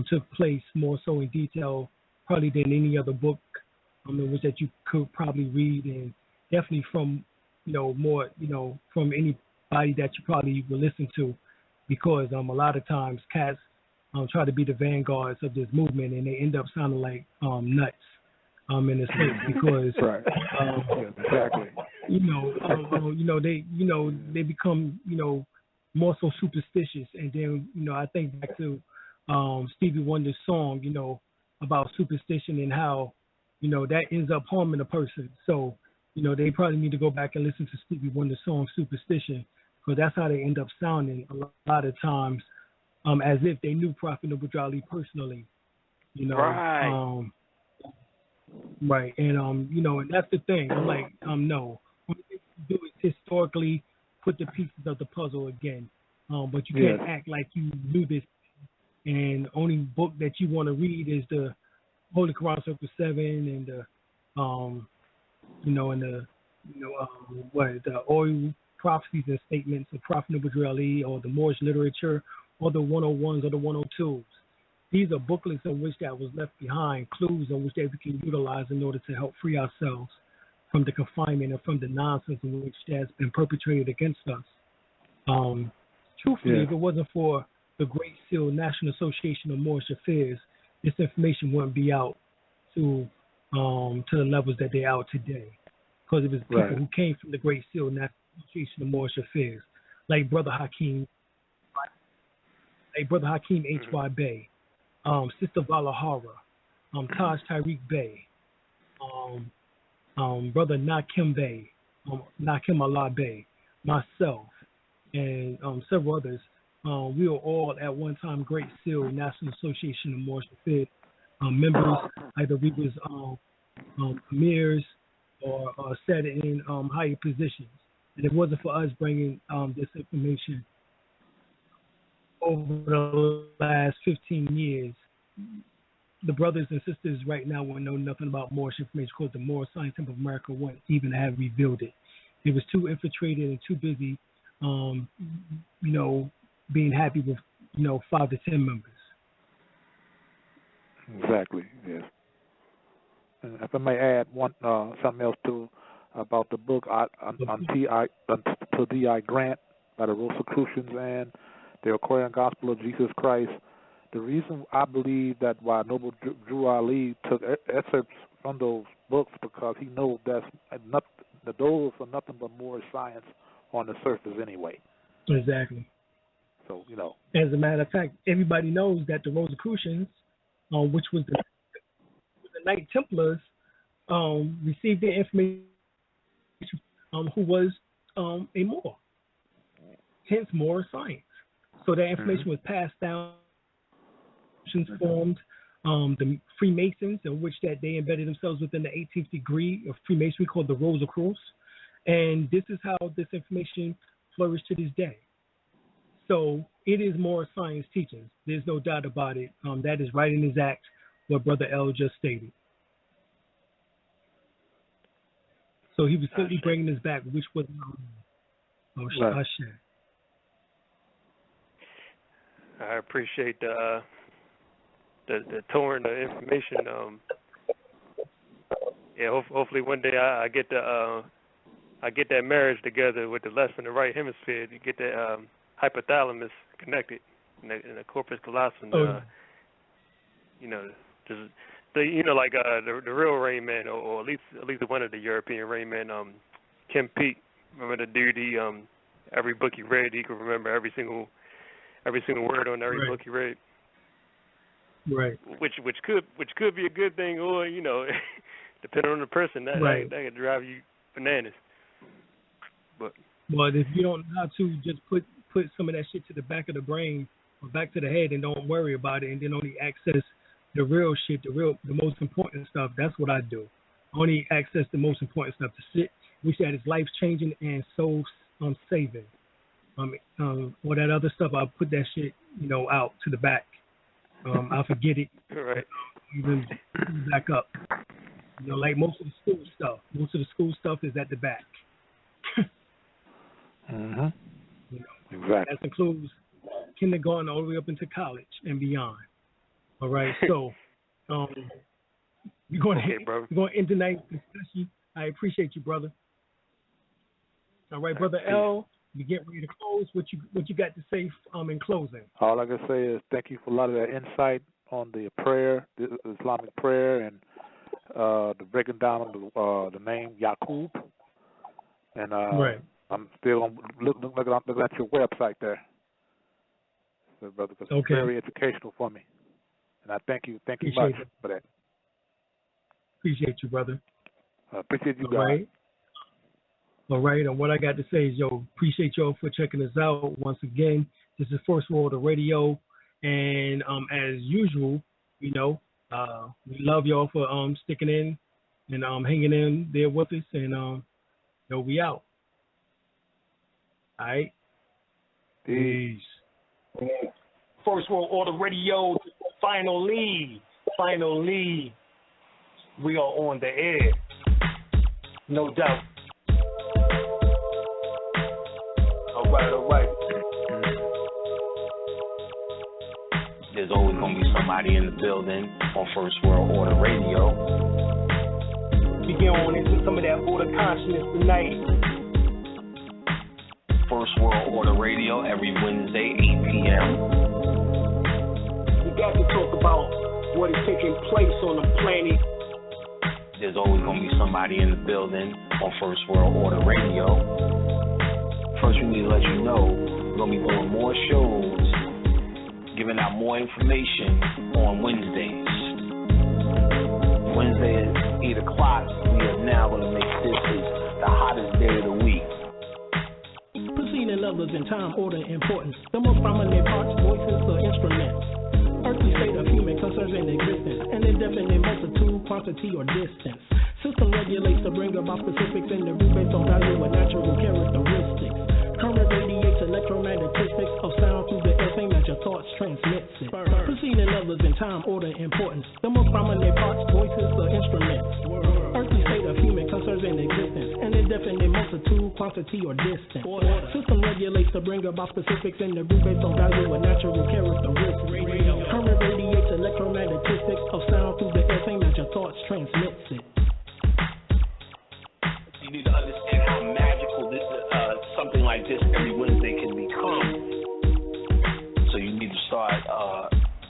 took place more so in detail, probably than any other book in which that you could probably read, and definitely from more from anybody that you probably will listen to, because a lot of times cats try to be the vanguards of this movement, and they end up sounding like nuts in a sense, because exactly. They become more so superstitious, and then I think back to Stevie Wonder's song about superstition and how that ends up harming a person. So they probably need to go back and listen to Stevie Wonder's song Superstition, because that's how they end up sounding a lot of times, as if they knew Prophet Noble Drew Ali personally. Right. Right, and and that's the thing. I'm like, no, what you do is historically put the pieces of the puzzle again, but you can't act like you knew this. And the only book that you want to read is the Holy Quran Circle 7 and the the oral prophecies and statements of Prophet Noble Drew Ali, or the Moorish literature, or the 101s or the 102s. These are booklets in which that was left behind, clues in which that we can utilize in order to help free ourselves from the confinement and from the nonsense in which that's been perpetrated against us. Truthfully, if it wasn't for the Great Seal National Association of Moorish Affairs, this information wouldn't be out to the levels that they're out today, because it was people who came from the Great Seal National Association of Moorish Affairs, like Brother Hakeem H.Y. Bey, Sister Valahara, Taj Tariq Bey, Brother Nakim Bey, Nakim Allah Bey, myself, and several others. We were all at one time Great Seal National Association of Moorish Affairs members. Either we was emirs or sat in higher positions. And it wasn't for us bringing this information over the last 15 years, the brothers and sisters right now wouldn't know nothing about Moorish information, because the Moorish Science Temple of America wouldn't even have revealed it. It was too infiltrated and too busy, being happy with, 5 to 10 members. Exactly, yes. And if I may add something else too, about the book To Thee I Grant by the Rosicrucians and the Aquarian Gospel of Jesus Christ. The reason I believe that why Noble Drew Ali took excerpts from those books, because he knows those are nothing but more science on the surface anyway. Exactly. So, As a matter of fact, everybody knows that the Rosicrucians, which was the Knight Templars, received their information who was a Moor, hence Moor science. So that information was passed down, formed the Freemasons, in which that they embedded themselves within the 18th degree of Freemasonry, called the Rosicrucians. And this is how this information flourished to this day. So it is more science teachings. There's no doubt about it. That is right in his act. what Brother L just stated. So he was simply bringing us back, which was Ashe. I appreciate the touring, the information. Hopefully one day I get that marriage together with the left and the right hemisphere to get that hypothalamus connected in the corpus callosum. Like the real Rain Man, or at least one of the European Rain Men, Kim Peek. Remember the dude? He every book he read, he could remember every single word on every book he read. Right. Which could be a good thing, or depending on the person, that could drive you bananas. But if you don't know how to, just put some of that shit to the back of the brain or back to the head, and don't worry about it, and then only access the real shit, the most important stuff. That's what I do. Only access the most important stuff. The shit we said is life changing and soul saving. All that other stuff, I'll put that shit, out to the back. I'll forget it. Right. Even back up. Like most of the school stuff. Most of the school stuff is at the back. Exactly. That includes kindergarten all the way up into college and beyond. All right, so we're going to end tonight's discussion. I appreciate you, brother. All right, Brother L, we get ready to close. What you got to say in closing? All I can say is thank you for a lot of that insight on the prayer, the Islamic prayer, and the breaking down of the name Yaqub. And I'm still looking at your website there, so, brother, because it's very educational for me. And I thank you much for that. Appreciate you, brother. Appreciate you guys. All right, and what I got to say is, appreciate y'all for checking us out once again. This is First World Radio, and as usual, we love y'all for sticking in and hanging in there with us, and we out. All right. Peace. First World Order Radio, finally, we are on the air. No doubt. All right. There's always going to be somebody in the building on First World Order Radio. We get on into some of that order consciousness tonight. First World Order Radio every Wednesday, 8 p.m. We got to talk about what is taking place on the planet. There's always going to be somebody in the building on First World Order Radio. First, we need to let you know we're going to be doing more shows, giving out more information on Wednesdays. Wednesday at 8 o'clock, we are now going to make this the hottest day of the week. Proceeding levels in time, order, and importance. The most prominent parts, voices, or instruments. Earthly state of human concerns in existence. An indefinite multitude, quantity, or distance. System regulates to bring about specifics in the root based on value and natural characteristics. Current radiates electromagnetistics of sound through the air, same as your thoughts transmits it. Proceeding levels in time, order, importance. The most prominent parts, voices, or instruments. Earthly state of human concerns in existence. An indefinite multitude, quantity, or distance. System regulates to bring about specifics in the root based on value and natural characteristics. Current radiates electromagnetistics of sound through the air, same as your thoughts transmits it. You need to understand how magical this something like this every Wednesday can become. So you need to start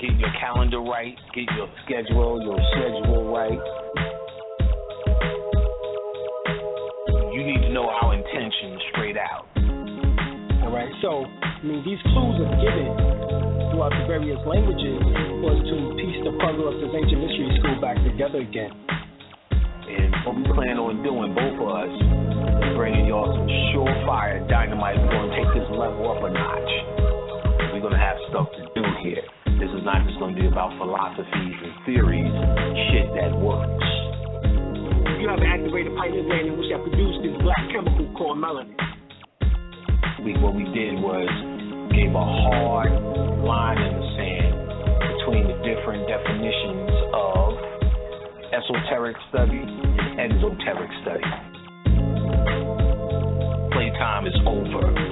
getting your calendar right, get your schedule right. You need to know our intentions straight out. All right, so these clues are given throughout the various languages was to piece the puzzle of this ancient mystery school back together again. And what we plan on doing, both of us, is bringing y'all some surefire dynamite. We're going to take this level up a notch. We're going to have stuff to do here. This is not just going to be about philosophies and theories, shit that works. You have an activated pineal gland which that produced this black chemical called melanin. What we did was gave a hard line in the sand between the different definitions of esoteric study and exoteric study. Playtime is over.